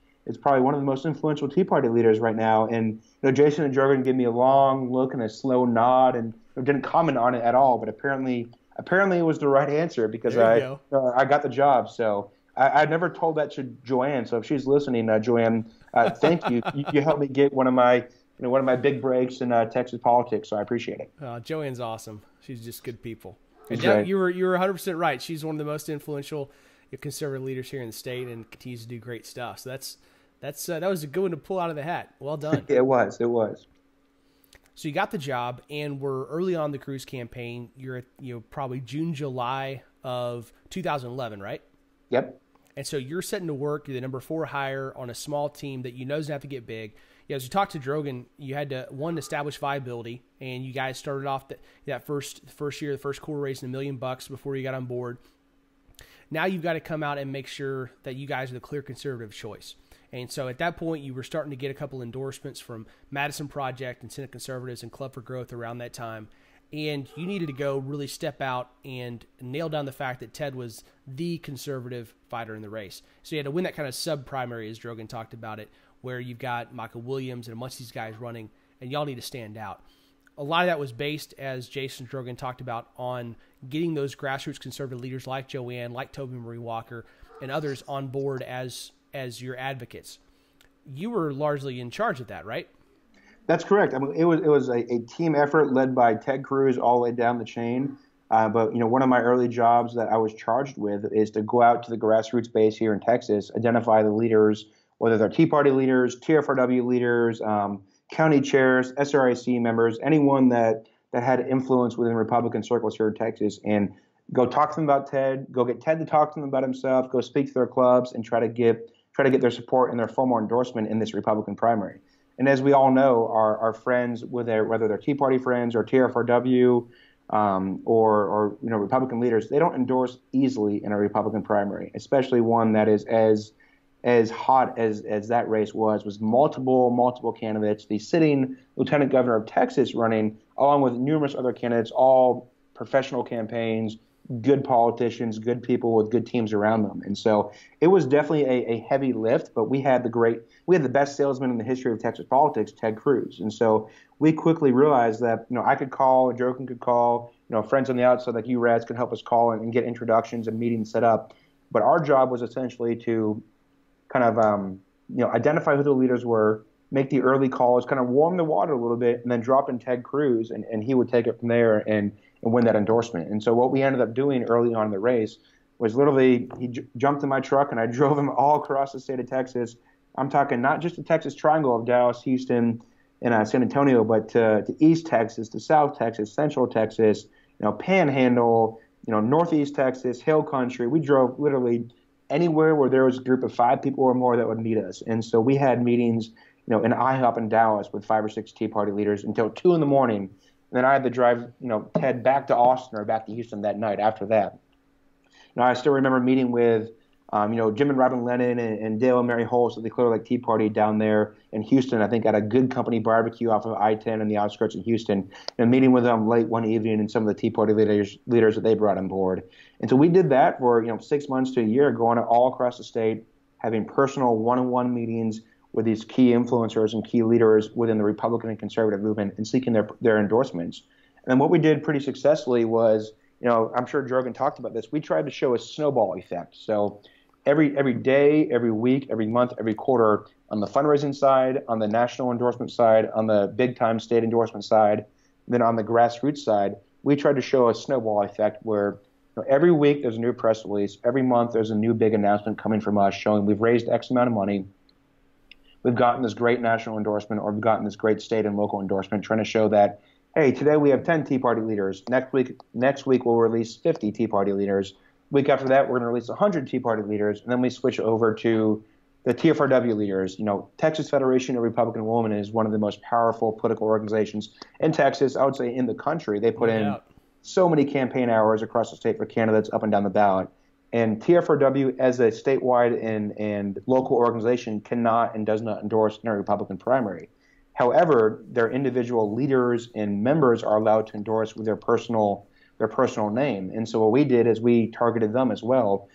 probably one of the most influential Tea Party leaders right now. And Jason and Jorgen gave me a long look and a slow nod and didn't comment on it at all. But apparently it was the right answer because I got the job. So I'd never told that to Joanne. So if she's listening, Joanne, thank you. You helped me get one of my big breaks in Texas politics. So I appreciate it. Joanne's awesome. She's just good people. And right. You were 100% right. She's one of the most influential conservative leaders here in the state and continues to do great stuff. So that was a good one to pull out of the hat. Well done. It was. So you got the job, and we're early on the Cruz campaign. You're at probably June, July of 2011, right? Yep. And so you're setting to work. You're the number 4 hire on a small team that doesn't have to get big. As we talked to Drogan, you had to establish viability, and you guys started off that first year, the first quarter, raising $1 million before you got on board. Now you've got to come out and make sure that you guys are the clear conservative choice. And so at that point, you were starting to get a couple endorsements from Madison Project and Senate Conservatives and Club for Growth around that time. And you needed to go really step out and nail down the fact that Ted was the conservative fighter in the race. So you had to win that kind of sub-primary, as Drogan talked about it, where you've got Michael Williams and a bunch of these guys running, and y'all need to stand out. A lot of that was based, as Jason Drogan talked about, on getting those grassroots conservative leaders like Joanne, like Toby Marie Walker, and others on board as your advocates. You were largely in charge of that, right? That's correct. I mean, it was a team effort led by Ted Cruz all the way down the chain. But one of my early jobs that I was charged with is to go out to the grassroots base here in Texas, identify the leaders, whether they're Tea Party leaders, TFRW leaders, county chairs, SRIC members, anyone that had influence within Republican circles here in Texas, and go talk to them about Ted, go get Ted to talk to them about himself, go speak to their clubs, and try to get their support and their formal endorsement in this Republican primary. And as we all know, our friends, whether they're Tea Party friends or TFRW or Republican leaders, they don't endorse easily in a Republican primary, especially one that is as hot as that race was multiple candidates. The sitting lieutenant governor of Texas running, along with numerous other candidates, all professional campaigns, good politicians, good people with good teams around them. And so it was definitely a heavy lift, but we had the best salesman in the history of Texas politics, Ted Cruz. And so we quickly realized that, I could call, Jochen could call, friends on the outside like you, Rads, could help us call and get introductions and meetings set up. But our job was essentially to kind of, identify who the leaders were, make the early calls, kind of warm the water a little bit, and then drop in Ted Cruz, and he would take it from there and win that endorsement. And so what we ended up doing early on in the race was literally he jumped in my truck and I drove him all across the state of Texas. I'm talking not just the Texas Triangle of Dallas, Houston, and San Antonio, but to East Texas, to South Texas, Central Texas, Panhandle, Northeast Texas, Hill Country. We drove literally anywhere where there was a group of 5 people or more that would meet us. And so we had meetings, in IHOP in Dallas with 5 or 6 Tea Party leaders until 2 a.m. And then I had to drive, Ted back to Austin or back to Houston that night after that. I still remember meeting with, Jim and Robin Lennon and Dale and Mary Holtz of the Clear Lake Tea Party down there in Houston, I think at a Good Company barbecue off of I-10 in the outskirts of Houston, and meeting with them late one evening and some of the Tea Party leaders that they brought on board. And so we did that for, 6 months to a year, going all across the state, having personal one-on-one meetings with these key influencers and key leaders within the Republican and conservative movement and seeking their endorsements. And then what we did pretty successfully was, I'm sure Jorgen talked about this, we tried to show a snowball effect. So every day, every week, every month, every quarter, on the fundraising side, on the national endorsement side, on the big-time state endorsement side, then on the grassroots side, we tried to show a snowball effect where every week there's a new press release, every month there's a new big announcement coming from us showing we've raised X amount of money, we've gotten this great national endorsement, or we've gotten this great state and local endorsement, trying to show that, hey, today we have 10 Tea Party leaders. Next week we'll release 50 Tea Party leaders. Week after that, we're going to release 100 Tea Party leaders, and then we switch over to the TFRW leaders. Texas Federation of Republican Women is one of the most powerful political organizations in Texas, I would say in the country. They put in so many campaign hours across the state for candidates up and down the ballot. And TFRW, as a statewide and local organization, cannot and does not endorse in a Republican primary. However, their individual leaders and members are allowed to endorse with their personal name. And so what we did is we targeted them as well.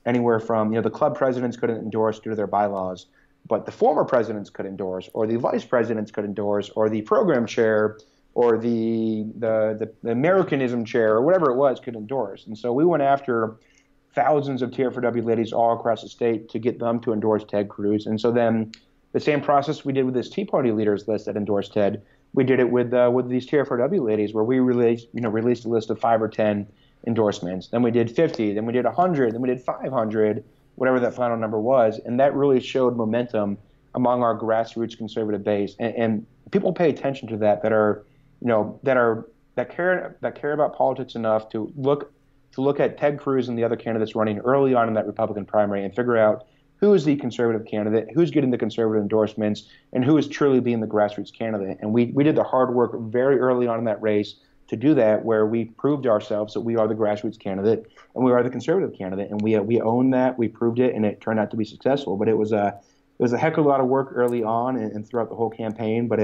Anywhere from, the club presidents couldn't endorse due to their bylaws, but the former presidents could endorse, or the vice presidents could endorse, or the program chair, or the Americanism chair, or whatever it was, could endorse. And so we went after thousands of TFRW ladies all across the state to get them to endorse Ted Cruz. And so then the same process we did with this Tea Party leaders list that endorsed Ted, we did it with these TFRW ladies, where we released a list of 5 or 10 endorsements. Then we did 50, then we did 100, then we did 500, whatever that final number was. And that really showed momentum among our grassroots conservative base. And people pay attention to that care about politics enough to look at Ted Cruz and the other candidates running early on in that Republican primary and figure out who is the conservative candidate, who's getting the conservative endorsements, and who is truly being the grassroots candidate. And we did the hard work very early on in that race to do that, where we proved ourselves that we are the grassroots candidate and we are the conservative candidate. And we owned that, we proved it, and it turned out to be successful. But it was a heck of a lot of work early on and throughout the whole campaign. But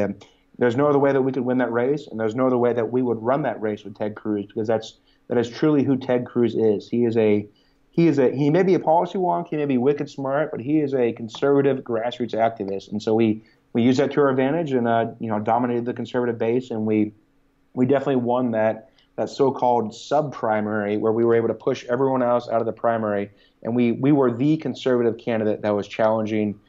there's no other way that we could win that race, and there's no other way that we would run that race with Ted Cruz, because that is truly who Ted Cruz is. He may be a policy wonk, he may be wicked smart, but he is a conservative grassroots activist. And so we used that to our advantage and dominated the conservative base, and we definitely won that so-called sub-primary, where we were able to push everyone else out of the primary, and we were the conservative candidate that was challenging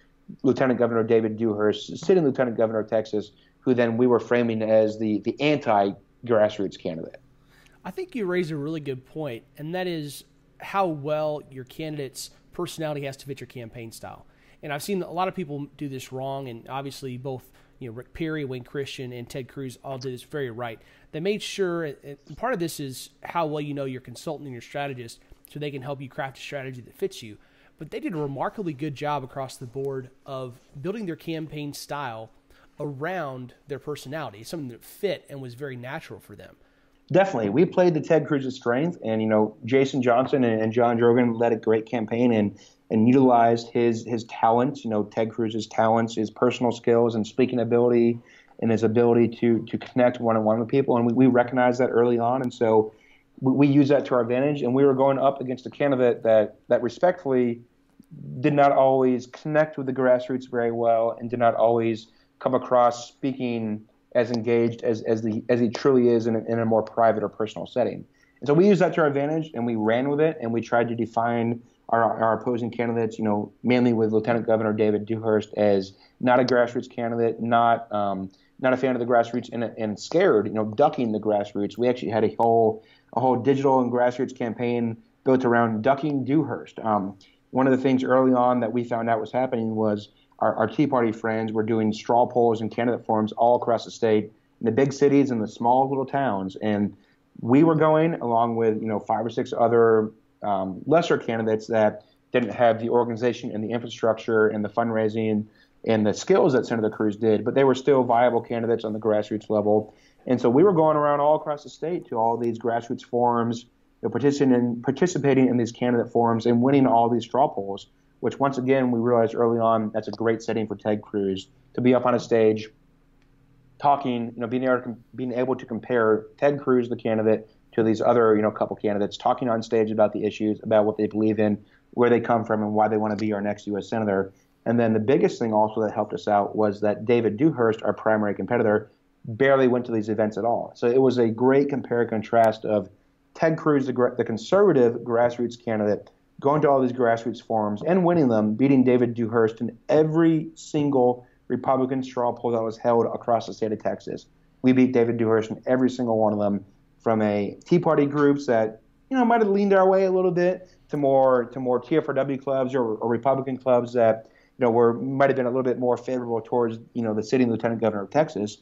Lieutenant Governor David Dewhurst, sitting Lieutenant Governor of Texas, who then we were framing as the anti-grassroots candidate. I think you raise a really good point, and that is how well your candidate's personality has to fit your campaign style. And I've seen a lot of people do this wrong, and obviously both Rick Perry, Wayne Christian, and Ted Cruz all did this very right. They made sure, and part of this is how well you know your consultant and your strategist, so they can help you craft a strategy that fits you. But they did a remarkably good job across the board of building their campaign style around their personality, something that fit and was very natural for them. Definitely. We played to Ted Cruz's strength, and, Jason Johnson and John Drogan led a great campaign and utilized his talents, Ted Cruz's talents, his personal skills and speaking ability, and his ability to connect one-on-one with people. And we recognized that early on. And so we used that to our advantage, and we were going up against a candidate that respectfully did not always connect with the grassroots very well and did not always come across speaking as engaged as he truly is in a more private or personal setting. And so we used that to our advantage, and we ran with it, and we tried to define our opposing candidates, mainly with Lieutenant Governor David Dewhurst as not a grassroots candidate, not a fan of the grassroots, and scared, ducking the grassroots. We actually had a whole digital and grassroots campaign built around ducking Dewhurst. One of the things early on that we found out was happening was our Tea Party friends were doing straw polls and candidate forums all across the state, in the big cities and the small little towns. And we were going along with 5 or 6 other lesser candidates that didn't have the organization and the infrastructure and the fundraising and the skills that Senator Cruz did, but they were still viable candidates on the grassroots level. And so we were going around all across the state to all these grassroots forums, participating in these candidate forums and winning all these straw polls, which once again we realized early on that's a great setting for Ted Cruz to be up on a stage talking, being able to compare Ted Cruz, the candidate, to these other, couple candidates, talking on stage about the issues, about what they believe in, where they come from, and why they want to be our next U.S. Senator. And then the biggest thing also that helped us out was that David Dewhurst, our primary competitor, barely went to these events at all. So it was a great compare and contrast of Ted Cruz, the conservative grassroots candidate, going to all these grassroots forums and winning them, beating David Dewhurst in every single Republican straw poll that was held across the state of Texas. We beat David Dewhurst in every single one of them, from a Tea Party groups that might have leaned our way a little bit to more TFRW clubs or Republican clubs that might have been a little bit more favorable towards the sitting Lieutenant Governor of Texas.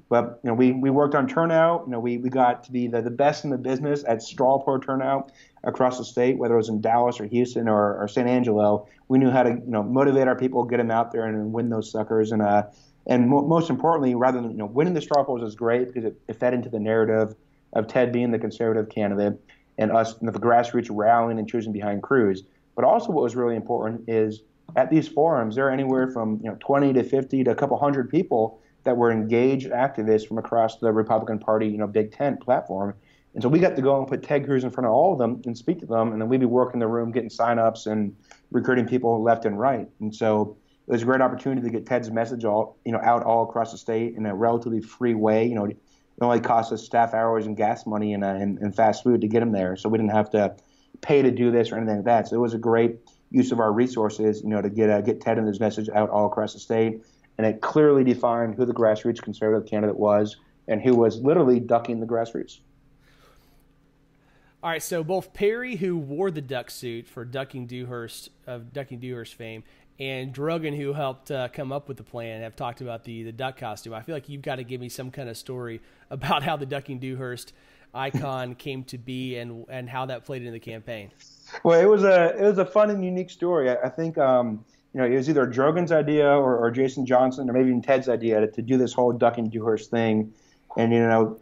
But we worked on turnout. We got to be the best in the business at straw poll turnout across the state, whether it was in Dallas or Houston or San Angelo. We knew how to motivate our people, get them out there and win those suckers. And most importantly, rather than winning the straw polls is great because it fed into the narrative of Ted being the conservative candidate and us, the grassroots rallying and choosing behind Cruz. But also, what was really important is at these forums, there are anywhere from 20 to 50 to a couple hundred people that were engaged activists from across the Republican Party, Big Tent platform. And so we got to go and put Ted Cruz in front of all of them and speak to them, and then we'd be working the room, getting signups and recruiting people left and right. And so it was a great opportunity to get Ted's message out all across the state in a relatively free way. It only cost us staff hours and gas money and fast food to get him there, so we didn't have to pay to do this or anything like that. So it was a great use of our resources, to get Ted and his message out all across the state. And it clearly defined who the grassroots conservative candidate was and who was literally ducking the grassroots. All right, so both Perry, who wore the duck suit for Ducking Dewhurst of Ducking Dewhurst fame, and Drogan, who helped come up with the plan, have talked about the duck costume. I feel like you've got to give me some kind of story about how the Ducking Dewhurst icon came to be and how that played into the campaign. Well, it was a fun and unique story. I think it was either Drogan's idea or Jason Johnson or maybe even Ted's idea to do this whole Ducking Dewhurst thing. And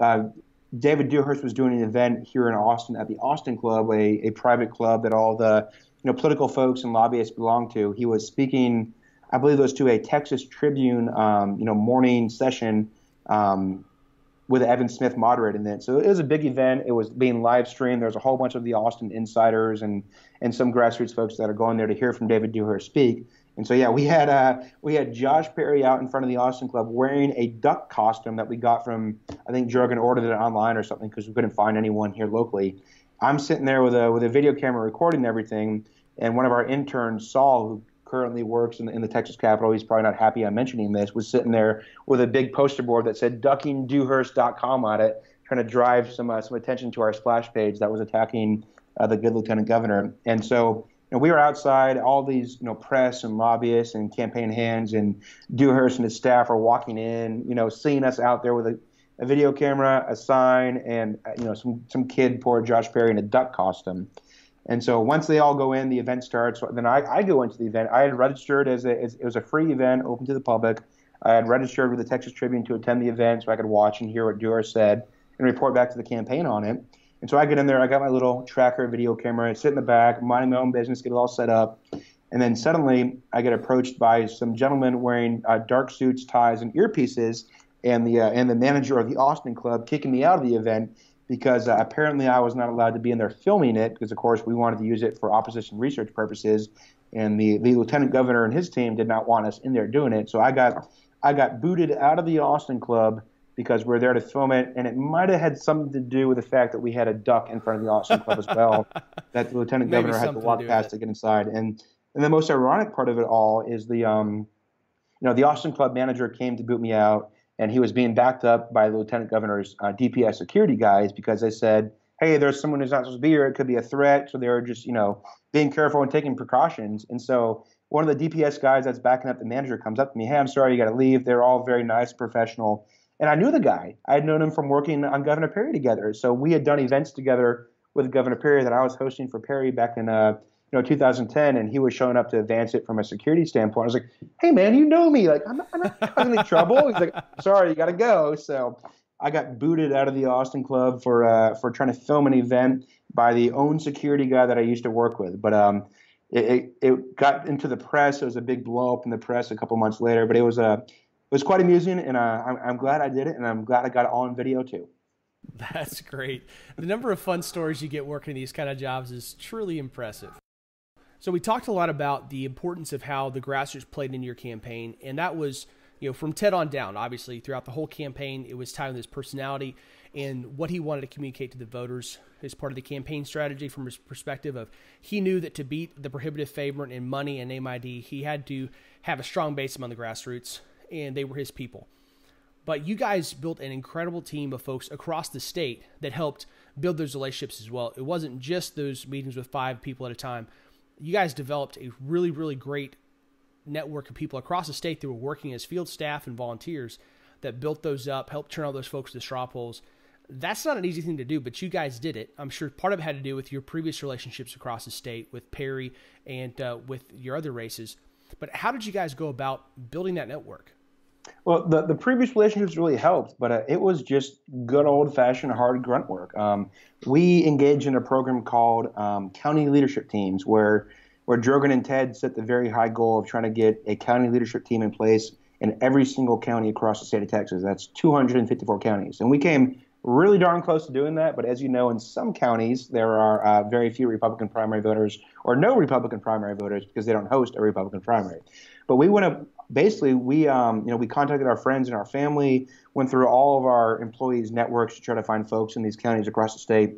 David Dewhurst was doing an event here in Austin at the Austin Club, a private club that all the political folks and lobbyists belong to. He was speaking, I believe it was to a Texas Tribune morning session with Evan Smith moderating it. So it was a big event. It was being live streamed. There's a whole bunch of the Austin insiders and some grassroots folks that are going there to hear from David Dewhurst speak. And so, yeah, we had Josh Perry out in front of the Austin Club wearing a duck costume that we got from, I think Jorgen ordered it online or something because we couldn't find anyone here locally. I'm sitting there with a video camera recording everything, and one of our interns, Saul, who currently works in the Texas Capitol, he's probably not happy I'm mentioning this, was sitting there with a big poster board that said duckingdewhurst.com on it, trying to drive some attention to our splash page that was attacking the good lieutenant governor. And so we were outside, all these press and lobbyists and campaign hands, and Dewhurst and his staff are walking in, seeing us out there with a video camera, a sign, and some kid, poor Josh Perry, in a duck costume. And so once they all go in, the event starts. Then I go into the event. I had registered it was a free event open to the public. I had registered with the Texas Tribune to attend the event so I could watch and hear what Dewhurst said and report back to the campaign on it. And so I get in there. I got my little tracker video camera. I sit in the back, minding my own business, get it all set up. And then suddenly I get approached by some gentlemen wearing dark suits, ties, and earpieces, and the manager of the Austin Club kicking me out of the event because apparently I was not allowed to be in there filming it because, of course, we wanted to use it for opposition research purposes. And the lieutenant governor and his team did not want us in there doing it. So I got booted out of the Austin Club because we're there to film it, and it might have had something to do with the fact that we had a duck in front of the Austin Club as well that the lieutenant governor had to walk past to get inside. And the most ironic part of it all is the Austin Club manager came to boot me out, and he was being backed up by the lieutenant governor's DPS security guys because they said, hey, there's someone who's not supposed to be here. It could be a threat. So they were just, being careful and taking precautions. And so one of the DPS guys that's backing up the manager comes up to me, hey, I'm sorry, you got to leave. They're all very nice, professional. And I knew the guy. I had known him from working on Governor Perry together. So we had done events together with Governor Perry that I was hosting for Perry back in 2010, and he was showing up to advance it from a security standpoint. I was like, hey, man, you know me. Like, I'm not causing any trouble. He's like, sorry, you got to go. So I got booted out of the Austin Club for trying to film an event by the own security guy that I used to work with. But it got into the press. It was a big blow up in the press a couple months later. But it was quite amusing, and I'm glad I did it, and I'm glad I got it all on video too. That's great. The number of fun stories you get working these kind of jobs is truly impressive. So we talked a lot about the importance of how the grassroots played in your campaign, and that was, from Ted on down. Obviously, throughout the whole campaign, it was tied with his personality and what he wanted to communicate to the voters as part of the campaign strategy from his perspective of he knew that to beat the prohibitive favorite in money and name ID, he had to have a strong base among the grassroots, and they were his people. But you guys built an incredible team of folks across the state that helped build those relationships as well. It wasn't just those meetings with 5 people at a time. You guys developed a really, really great network of people across the state that were working as field staff and volunteers that built those up, helped turn all those folks to straw polls. That's not an easy thing to do, but you guys did it. I'm sure part of it had to do with your previous relationships across the state with Perry and with your other races. But how did you guys go about building that network? Well, the previous relationships really helped, but it was just good old-fashioned hard grunt work. We engaged in a program called County Leadership Teams, where Drogan and Ted set the very high goal of trying to get a county leadership team in place in every single county across the state of Texas. That's 254 counties. And we came really darn close to doing that, but as you know, in some counties, there are very few Republican primary voters or no Republican primary voters because they don't host a Republican primary. But we went up. Basically, we contacted our friends and our family, went through all of our employees' networks to try to find folks in these counties across the state.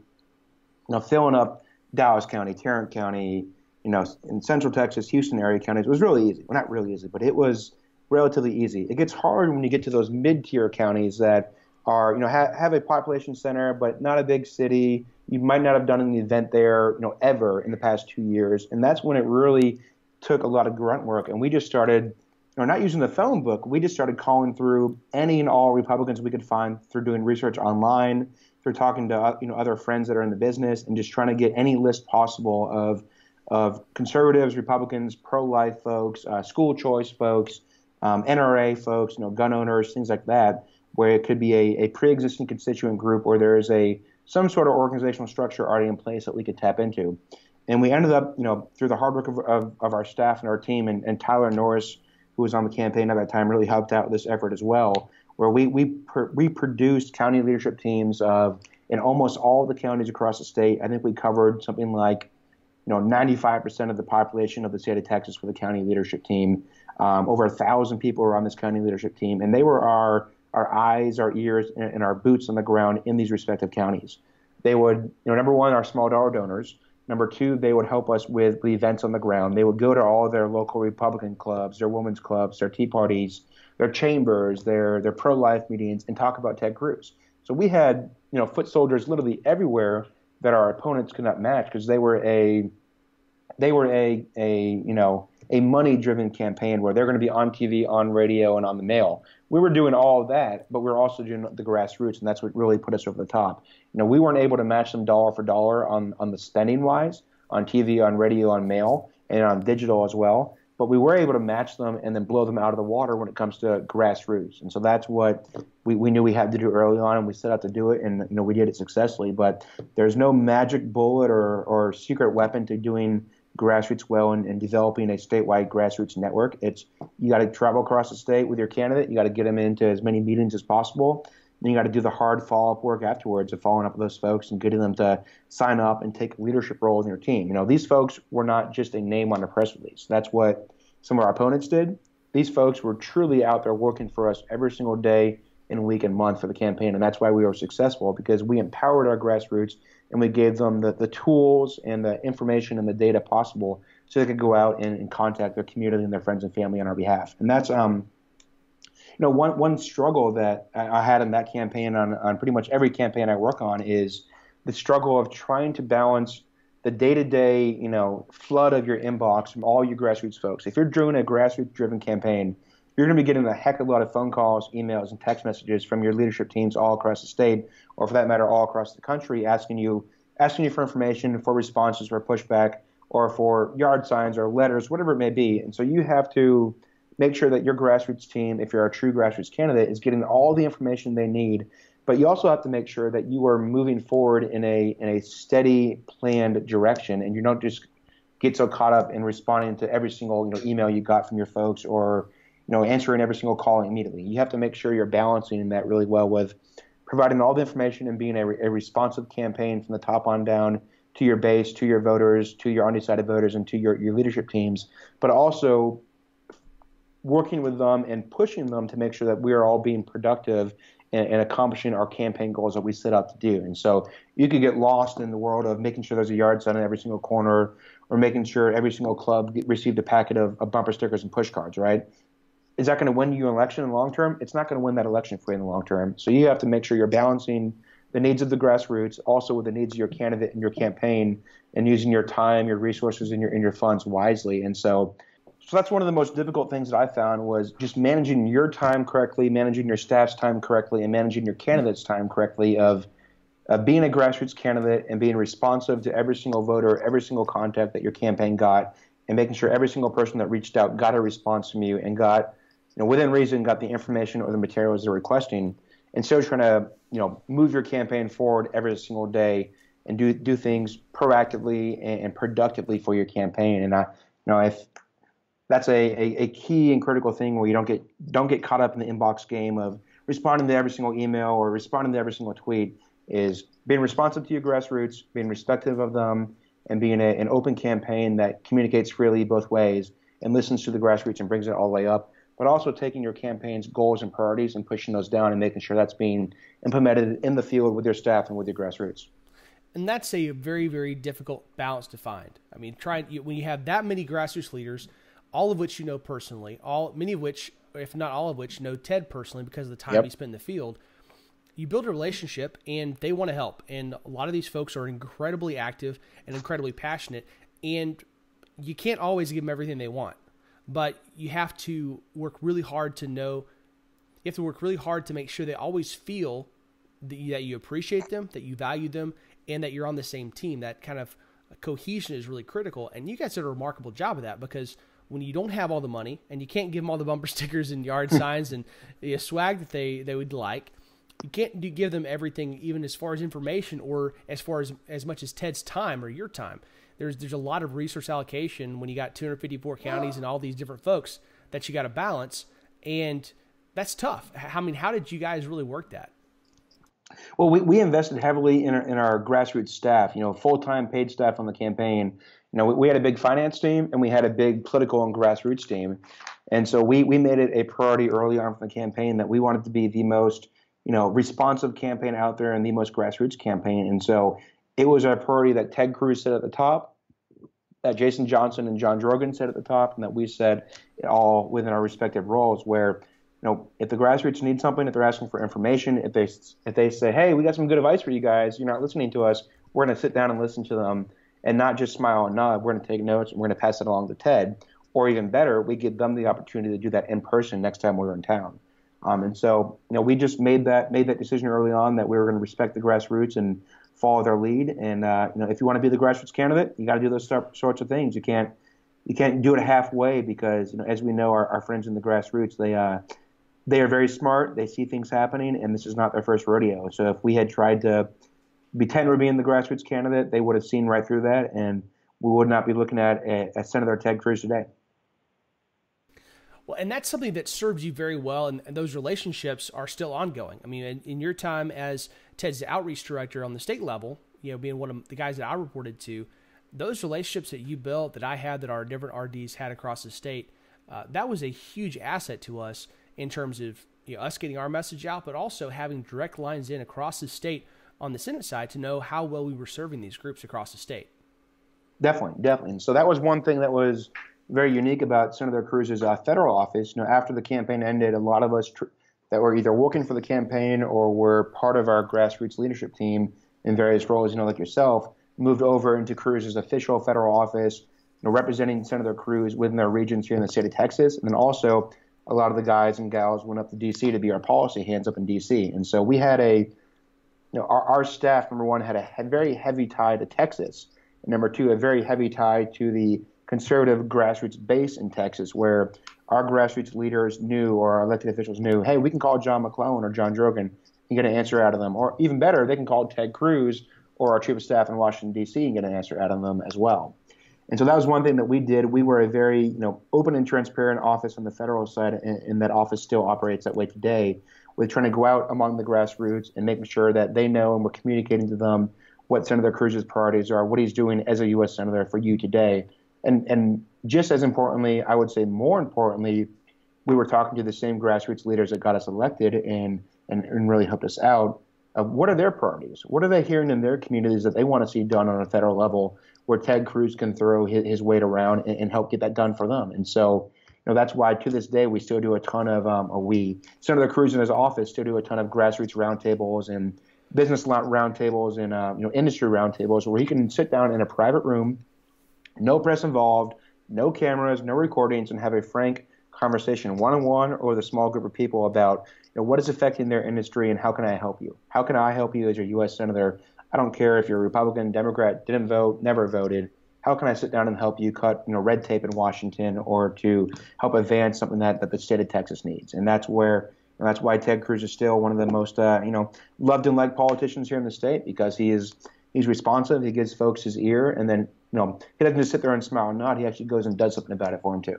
Filling up Dallas County, Tarrant County, in Central Texas, Houston area counties was really easy. Well, not really easy, but it was relatively easy. It gets hard when you get to those mid-tier counties that are, have a population center, but not a big city. You might not have done an event there, ever in the past 2 years. And that's when it really took a lot of grunt work. And we just started, not using the phone book. We just started calling through any and all Republicans we could find through doing research online, through talking to, other friends that are in the business and just trying to get any list possible of conservatives, Republicans, pro-life folks, school choice folks, NRA folks, gun owners, things like that, where it could be a pre-existing constituent group or there is some sort of organizational structure already in place that we could tap into. And we ended up, through the hard work of our staff and our team, and Tyler Norris, who was on the campaign at that time, really helped out with this effort as well, where we produced county leadership teams in almost all of the counties across the state. I think we covered something like 95% of the population of the state of Texas with a county leadership team. Over 1,000 people were on this county leadership team, and they were our eyes, our ears, and our boots on the ground in these respective counties. They would, number one, our small dollar donors. Number two, they would help us with the events on the ground. They would go to all of their local Republican clubs, their women's clubs, their tea parties, their chambers, their pro-life meetings, and talk about Ted Cruz. So we had, foot soldiers literally everywhere that our opponents could not match because they were a money-driven campaign where they're going to be on TV, on radio, and on the mail. We were doing all of that, but we were also doing the grassroots, and that's what really put us over the top. We weren't able to match them dollar for dollar on the spending-wise, on TV, on radio, on mail, and on digital as well. But we were able to match them and then blow them out of the water when it comes to grassroots. And so that's what we knew we had to do early on, and we set out to do it, and we did it successfully. But there's no magic bullet or secret weapon to doing grassroots well and developing a statewide grassroots network. You got to travel across the state with your candidate. You got to get them into as many meetings as possible. Then you got to do the hard follow-up work afterwards of following up with those folks and getting them to sign up and take leadership roles in your team. These folks were not just a name on a press release. That's what some of our opponents did. These folks were truly out there working for us every single day and week and month for the campaign, and that's why we were successful, because we empowered our grassroots and we gave them the tools and the information and the data possible so they could go out and contact their community and their friends and family on our behalf. And that's one struggle that I had in that campaign on pretty much every campaign I work on is the struggle of trying to balance the day-to-day, flood of your inbox from all your grassroots folks. If you're doing a grassroots-driven campaign, you're going to be getting a heck of a lot of phone calls, emails, and text messages from your leadership teams all across the state, or for that matter, all across the country, asking you for information, for responses, for pushback, or for yard signs or letters, whatever it may be. And so you have to make sure that your grassroots team, if you're a true grassroots candidate, is getting all the information they need. But you also have to make sure that you are moving forward in a steady, planned direction, and you don't just get so caught up in responding to every single email you got from your folks or answering every single call immediately. You have to make sure you're balancing that really well with providing all the information and being a responsive campaign from the top on down to your base, to your voters, to your undecided voters, and to your leadership teams, but also working with them and pushing them to make sure that we are all being productive and accomplishing our campaign goals that we set out to do. And so you could get lost in the world of making sure there's a yard sign in every single corner or making sure every single club received a packet of bumper stickers and push cards, right? Is that going to win you an election in the long term? It's not going to win that election for you in the long term. So you have to make sure you're balancing the needs of the grassroots also with the needs of your candidate and your campaign and using your time, your resources, and your funds wisely. And so So that's one of the most difficult things that I found was just managing your time correctly, managing your staff's time correctly, and managing your candidate's time correctly of being a grassroots candidate and being responsive to every single voter, every single contact that your campaign got, and making sure every single person that reached out got a response from you and got, within reason, got the information or the materials they're requesting. And so trying to, move your campaign forward every single day and do things proactively and productively for your campaign. And if that's a key and critical thing where you don't get caught up in the inbox game of responding to every single email or responding to every single tweet, is being responsive to your grassroots, being respectful of them, and being an open campaign that communicates freely both ways and listens to the grassroots and brings it all the way up, but also taking your campaign's goals and priorities and pushing those down and making sure that's being implemented in the field with your staff and with your grassroots. And that's a very, very difficult balance to find. I mean, when you have that many grassroots leaders, all of which you know personally, many of which, if not all of which, know Ted personally because of the time he spent in the field, you build a relationship and they want to help. And a lot of these folks are incredibly active and incredibly passionate, and you can't always give them everything they want, but you have to work really hard to make sure they always feel that you appreciate them, that you value them, and that you're on the same team. That kind of cohesion is really critical. And you guys did a remarkable job of that, because when you don't have all the money and you can't give them all the bumper stickers and yard signs and the swag that they would like, you can't give them everything, even as far as information or as far as much as Ted's time or your time. There's a lot of resource allocation when you got 254 counties and all these different folks that you got to balance, and that's tough. I mean, how did you guys really work that? Well, we invested heavily in our grassroots staff, full-time paid staff on the campaign. We had a big finance team and we had a big political and grassroots team. And so we made it a priority early on from the campaign that we wanted to be the most responsive campaign out there and the most grassroots campaign. And so it was our priority that Ted Cruz said at the top, that Jason Johnson and John Drogan said at the top, and that we said all within our respective roles, where, if the grassroots need something, if they're asking for information, if they say, hey, we got some good advice for you guys, you're not listening to us, we're going to sit down and listen to them and not just smile and nod. We're going to take notes and we're going to pass it along to Ted. Or even better, we give them the opportunity to do that in person next time we're in town. And so, we just made that decision early on that we were going to respect the grassroots and follow their lead. And if you want to be the grassroots candidate, you got to do those sorts of things. You can't do it halfway, because as we know, our friends in the grassroots, they are very smart. They see things happening, and this is not their first rodeo. So if we had tried to pretend we're being the grassroots candidate, they would have seen right through that, and we would not be looking at Senator Ted Cruz today. Well, and that's something that serves you very well, and those relationships are still ongoing. I mean, in your time as Ted's outreach director on the state level, being one of the guys that I reported to, those relationships that you built, that I had, that our different RDs had across the state, that was a huge asset to us in terms of us getting our message out, but also having direct lines in across the state on the Senate side to know how well we were serving these groups across the state. Definitely. And so that was one thing that was very unique about Senator Cruz's federal office. After the campaign ended, a lot of us that were either working for the campaign or were part of our grassroots leadership team in various roles, like yourself, moved over into Cruz's official federal office, representing Senator Cruz within their regions here in the state of Texas. And then also a lot of the guys and gals went up to D.C. to be our policy hands up in D.C. And so we had our staff, number one, had a very heavy tie to Texas. And number two, a very heavy tie to the conservative grassroots base in Texas, where our grassroots leaders knew, or our elected officials knew, hey, we can call Jon McClellan or John Drogan and get an answer out of them. Or even better, they can call Ted Cruz or our chief of staff in Washington, D.C. and get an answer out of them as well. And so that was one thing that we did. We were a very open and transparent office on the federal side, and that office still operates that way today, with trying to go out among the grassroots and making sure that they know and we're communicating to them what Senator Cruz's priorities are, what he's doing as a U.S. Senator for you today. And just as importantly, I would say more importantly, we were talking to the same grassroots leaders that got us elected and really helped us out. What are their priorities? What are they hearing in their communities that they want to see done on a federal level, where Ted Cruz can throw his weight around and help get that done for them? And so, that's why to this day we still do a ton of Senator Cruz in his office still do a ton of grassroots roundtables and business roundtables and industry roundtables, where he can sit down in a private room, no press involved, no cameras, no recordings, and have a frank conversation one-on-one or with a small group of people about what is affecting their industry and how can I help you? How can I help you as your U.S. Senator? I don't care if you're a Republican, Democrat, didn't vote, never voted. How can I sit down and help you cut red tape in Washington or to help advance something that the state of Texas needs? And that's why Ted Cruz is still one of the most loved and liked politicians here in the state, because he's responsive, he gives folks his ear, and then he doesn't just sit there and smile and nod. He actually goes and does something about it for him too.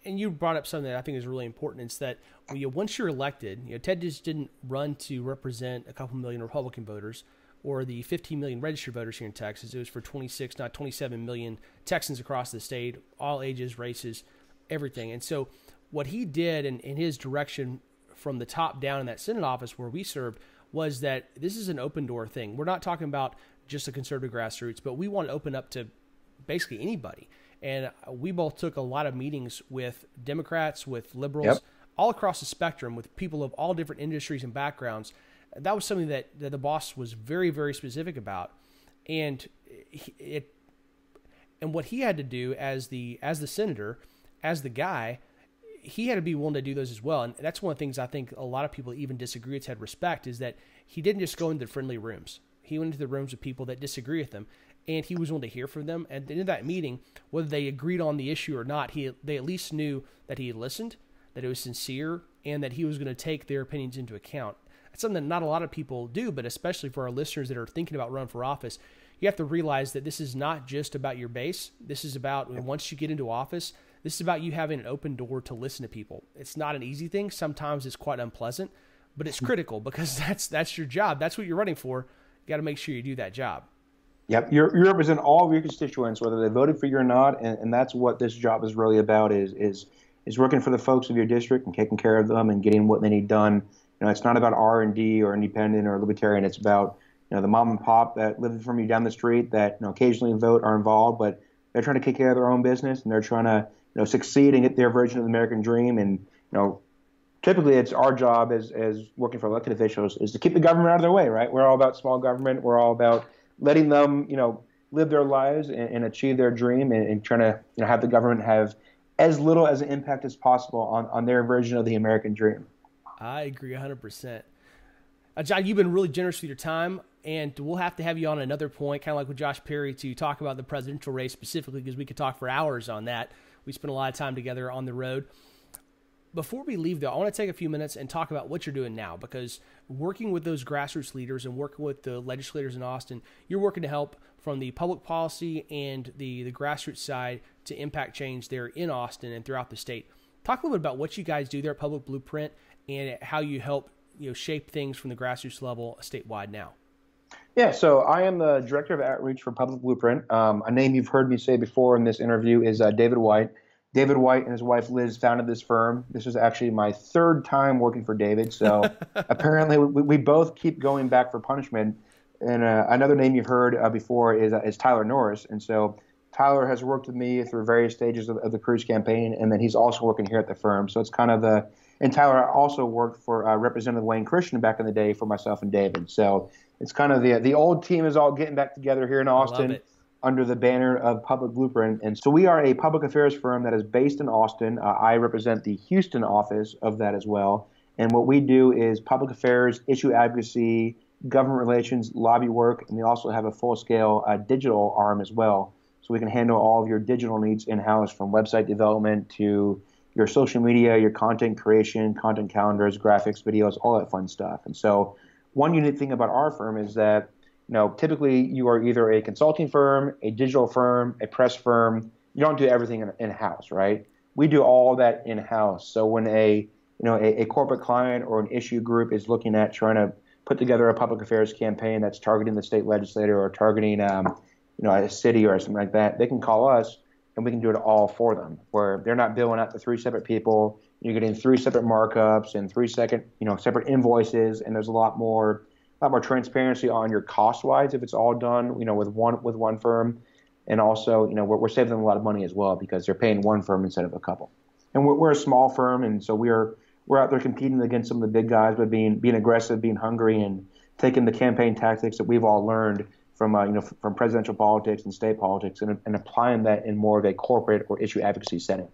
And you brought up something that I think is really important. It's that once you're elected, Ted just didn't run to represent a couple million Republican voters or the 15 million registered voters here in Texas. It was for 26, not 27 million Texans across the state, all ages, races, everything. And so what he did in his direction from the top down in that Senate office where we served was that this is an open door thing. We're not talking about just the conservative grassroots, but we want to open up to basically anybody. And we both took a lot of meetings with Democrats, with liberals, all across the spectrum, with people of all different industries and backgrounds. That was something that the boss was very, very specific about. And what he had to do as the senator, as the guy, he had to be willing to do those as well. And that's one of the things I think a lot of people even disagree with Ted respect, is that he didn't just go into the friendly rooms. He went into the rooms with people that disagree with him, and he was willing to hear from them. And at the end of that meeting, whether they agreed on the issue or not, they at least knew that he had listened, that it was sincere, and that he was going to take their opinions into account. It's something that not a lot of people do, but especially for our listeners that are thinking about running for office, you have to realize that this is not just about your base. This is about, once you get into office, this is about you having an open door to listen to people. It's not an easy thing. Sometimes it's quite unpleasant, but it's critical because that's your job. That's what you're running for. You got to make sure you do that job. Yep, you represent all of your constituents, whether they voted for you or not, and that's what this job is really about, is working for the folks of your district and taking care of them and getting what they need done. It's not about R&D or independent or libertarian. It's about the mom and pop that live from you down the street that occasionally vote, are involved, but they're trying to take care of their own business and they're trying to succeed and get their version of the American dream. And typically it's our job as working for elected officials is to keep the government out of their way, right? We're all about small government. We're all about letting them live their lives and achieve their dream and trying to have the government have as little as an impact as possible on their version of the American dream. I agree 100%. John, you've been really generous with your time, and we'll have to have you on another point, kind of like with Josh Perry, to talk about the presidential race specifically, because we could talk for hours on that. We spent a lot of time together on the road. Before we leave, though, I want to take a few minutes and talk about what you're doing now, because working with those grassroots leaders and working with the legislators in Austin, you're working to help from the public policy and the grassroots side to impact change there in Austin and throughout the state. Talk a little bit about what you guys do there at Public Blueprint and how you help shape things from the grassroots level statewide now. Yeah, so I am the Director of Outreach for Public Blueprint. A name you've heard me say before in this interview is David White. David White and his wife Liz founded this firm. This is actually my third time working for David, so apparently we both keep going back for punishment. And another name you've heard before is Tyler Norris. And so Tyler has worked with me through various stages of the Cruz campaign, and then he's also working here at the firm. So it's kind of and Tyler also worked for Representative Wayne Christian back in the day for myself and David. So it's kind of the old team is all getting back together here in Austin under the banner of Public Blueprint. And so we are a public affairs firm that is based in Austin. I represent the Houston office of that as well. And what we do is public affairs, issue advocacy, government relations, lobby work, and we also have a full-scale digital arm as well. So we can handle all of your digital needs in-house, from website development to your social media, your content creation, content calendars, graphics, videos, all that fun stuff. And so one unique thing about our firm is that typically you are either a consulting firm, a digital firm, a press firm. You don't do everything in-house, right? We do all that in-house. So when a corporate client or an issue group is looking at trying to put together a public affairs campaign that's targeting the state legislator or targeting a city or something like that, they can call us and we can do it all for them, where they're not billing out to 3 separate people. You're getting 3 separate markups and 3 separate invoices, and there's a lot more transparency on your cost-wise if it's all done, with one firm. And also, we're saving them a lot of money as well because they're paying one firm instead of a couple. And we're a small firm, and so we're out there competing against some of the big guys, but being aggressive, being hungry, and taking the campaign tactics that we've all learned from from presidential politics and state politics, and applying that in more of a corporate or issue advocacy setting.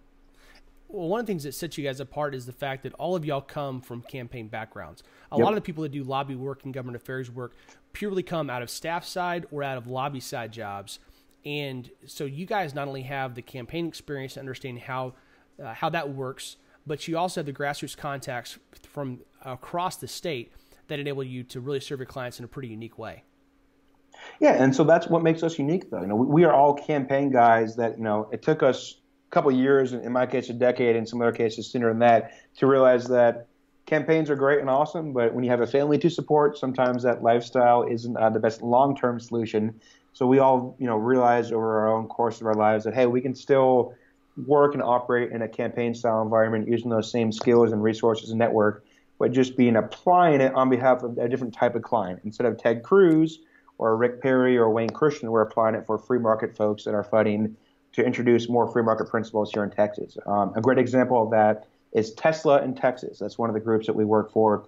Well, one of the things that sets you guys apart is the fact that all of y'all come from campaign backgrounds. A Yep. lot of the people that do lobby work and government affairs work purely come out of staff side or out of lobby side jobs. And so you guys not only have the campaign experience to understand how that works, but you also have the grassroots contacts from across the state that enable you to really serve your clients in a pretty unique way. Yeah, and so that's what makes us unique, though. We are all campaign guys that, it took us a couple of years, in my case a decade, in some other cases sooner than that, to realize that campaigns are great and awesome, but when you have a family to support, sometimes that lifestyle isn't the best long-term solution. So we all, realized over our own course of our lives that, hey, we can still work and operate in a campaign-style environment using those same skills and resources and network, but just applying it on behalf of a different type of client. Instead of Ted Cruz or Rick Perry or Wayne Christian, we're applying it for free market folks that are fighting to introduce more free market principles here in Texas. A great example of that is Tesla in Texas. That's one of the groups that we work for.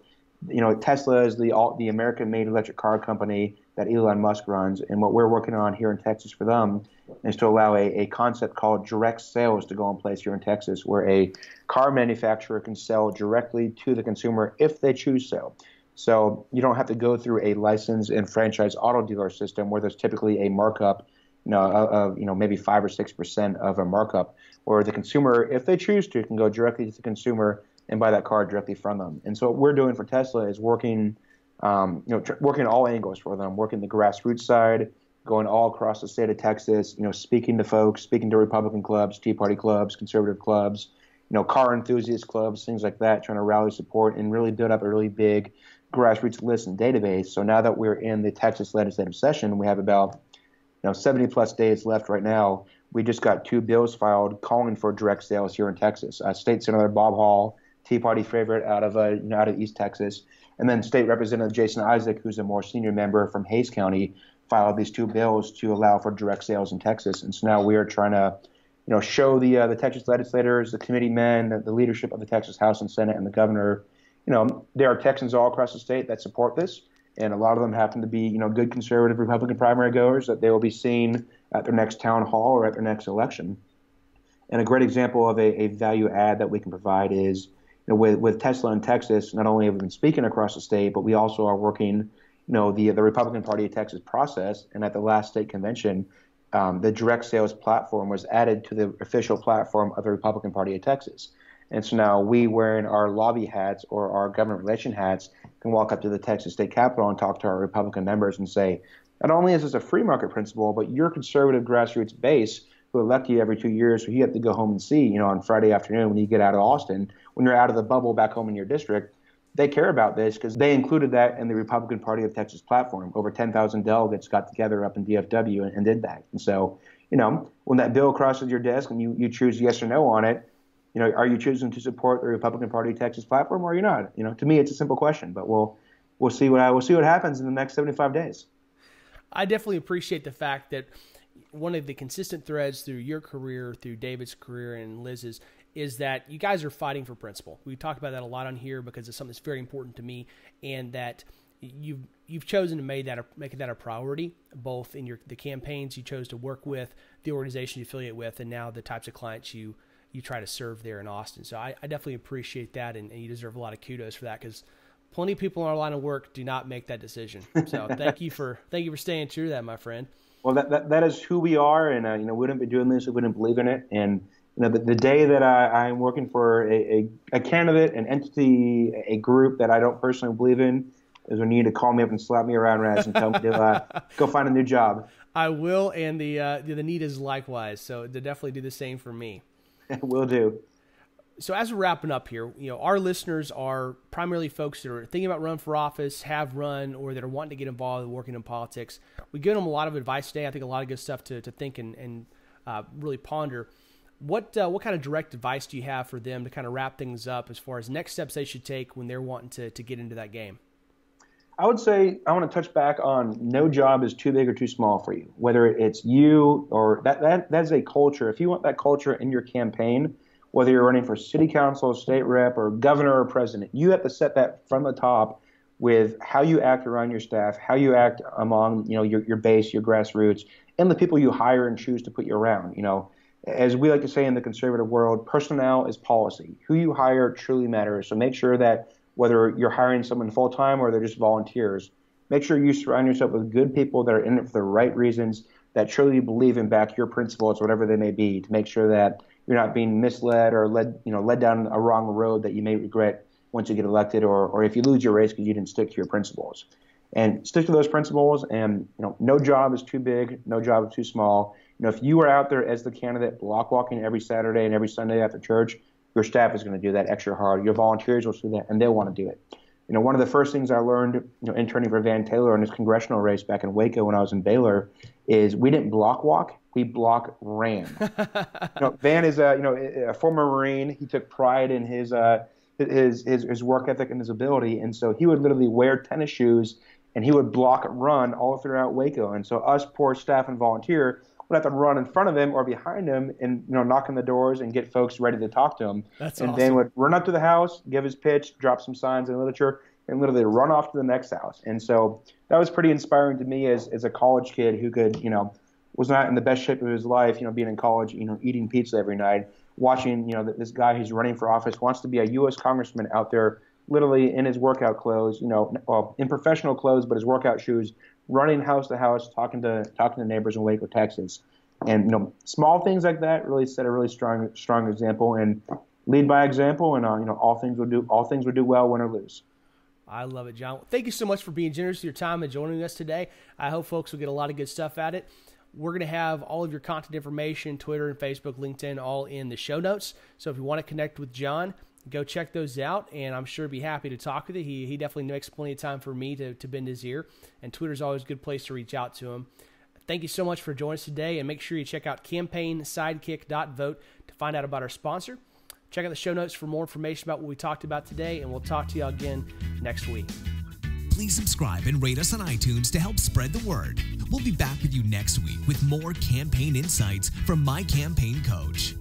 Tesla is the American-made electric car company that Elon Musk runs, and what we're working on here in Texas for them is to allow a concept called direct sales to go in place here in Texas, where a car manufacturer can sell directly to the consumer if they choose so. So you don't have to go through a licensed and franchise auto dealer system where there's typically a markup of maybe 5 or 6% of a markup, where the consumer, if they choose to, can go directly to the consumer and buy that car directly from them. And so what we're doing for Tesla is working all angles for them, working the grassroots side, going all across the state of Texas, speaking to folks, speaking to Republican clubs, Tea Party clubs, conservative clubs, car enthusiast clubs, things like that, trying to rally support and really build up a really big grassroots list and database. So now that we're in the Texas legislative session, we have about 70 plus days left right now. We just got 2 bills filed calling for direct sales here in Texas. State Senator Bob Hall, Tea Party favorite out of East Texas, and then State Representative Jason Isaac, who's a more senior member from Hays County, filed these 2 bills to allow for direct sales in Texas. And so now we are trying to, show the Texas legislators, the committee men, the leadership of the Texas House and Senate, and the governor. There are Texans all across the state that support this, and a lot of them happen to be, good conservative Republican primary goers that they will be seeing at their next town hall or at their next election. And a great example of a value add that we can provide is, with Tesla in Texas, not only have we been speaking across the state, but we also are working, the Republican Party of Texas process. And at the last state convention, the direct sales platform was added to the official platform of the Republican Party of Texas. And so now we, wearing our lobby hats or our government relation hats, can walk up to the Texas State Capitol and talk to our Republican members and say, not only is this a free market principle, but your conservative grassroots base who elect you every 2 years, who you have to go home and see, on Friday afternoon when you get out of Austin, when you're out of the bubble back home in your district, they care about this because they included that in the Republican Party of Texas platform. Over 10,000 delegates got together up in DFW and did that. And so, when that bill crosses your desk and you choose yes or no on it, are you choosing to support the Republican Party of Texas platform or are you not? To me, it's a simple question, but we'll see what happens in the next 75 days. I definitely appreciate the fact that one of the consistent threads through your career, through David's career and Liz's, is that you guys are fighting for principle. We talk about that a lot on here because it's something that's very important to me, and that you've chosen to make that a priority, both in the campaigns you chose to work with, the organization you affiliate with, and now the types of clients you try to serve there in Austin. So I definitely appreciate that, and you deserve a lot of kudos for that because plenty of people in our line of work do not make that decision. So thank you for staying true to that, my friend. Well, that is who we are, and we wouldn't be doing this if we didn't believe in it. And the day that I'm working for a candidate, an entity, a group that I don't personally believe in, is when you need to call me up and slap me around, Raz, and tell me to go find a new job. I will, and the need is likewise. So to definitely do the same for me. Will do. So as we're wrapping up here, our listeners are primarily folks that are thinking about running for office, have run, or that are wanting to get involved in working in politics. We give them a lot of advice today. I think a lot of good stuff to think and really ponder. What kind of direct advice do you have for them to kind of wrap things up as far as next steps they should take when they're wanting to get into that game? I would say I want to touch back on no job is too big or too small for you, whether it's you or that's a culture. If you want that culture in your campaign, whether you're running for city council, state rep, or governor or president, you have to set that from the top with how you act around your staff, how you act among, your base, your grassroots, and the people you hire and choose to put you around. As we like to say in the conservative world, personnel is policy. Who you hire truly matters. So make sure that whether you're hiring someone full-time or they're just volunteers, make sure you surround yourself with good people that are in it for the right reasons, that truly believe in back your principles, whatever they may be, to make sure that you're not being misled or led down a wrong road that you may regret once you get elected, or if you lose your race because you didn't stick to your principles. And stick to those principles, and no job is too big, no job is too small. If you are out there as the candidate block walking every Saturday and every Sunday after church, your staff is going to do that extra hard. Your volunteers will do that, and they'll want to do it. One of the first things I learned, interning for Van Taylor in his congressional race back in Waco when I was in Baylor, is we didn't block walk, we block ran. Van is a former Marine. He took pride in his work ethic and his ability, and so he would literally wear tennis shoes and he would block run all throughout Waco. And so us poor staff and volunteer would have to run in front of him or behind him and knock on the doors and get folks ready to talk to him. That's and awesome. Then would run up to the house, give his pitch, drop some signs and literature, and literally run off to the next house. And so that was pretty inspiring to me as a college kid who could, was not in the best shape of his life, being in college, eating pizza every night, watching, this guy who's running for office wants to be a U.S. congressman out there literally in his workout clothes, in professional clothes, but his workout shoes, running house to house, talking to neighbors in Waco, Texas. And, small things like that really set a really strong example, and lead by example, and, all things will do well, win or lose. I love it, John. Thank you so much for being generous with your time and joining us today. I hope folks will get a lot of good stuff at it. We're going to have all of your contact information, Twitter and Facebook, LinkedIn, all in the show notes. So if you want to connect with John, go check those out, and I'm sure he'd be happy to talk with you. He definitely makes plenty of time for me to bend his ear, and Twitter's always a good place to reach out to him. Thank you so much for joining us today, and make sure you check out campaignsidekick.vote to find out about our sponsor. Check out the show notes for more information about what we talked about today, and we'll talk to you again next week. Please subscribe and rate us on iTunes to help spread the word. We'll be back with you next week with more campaign insights from My Campaign Coach.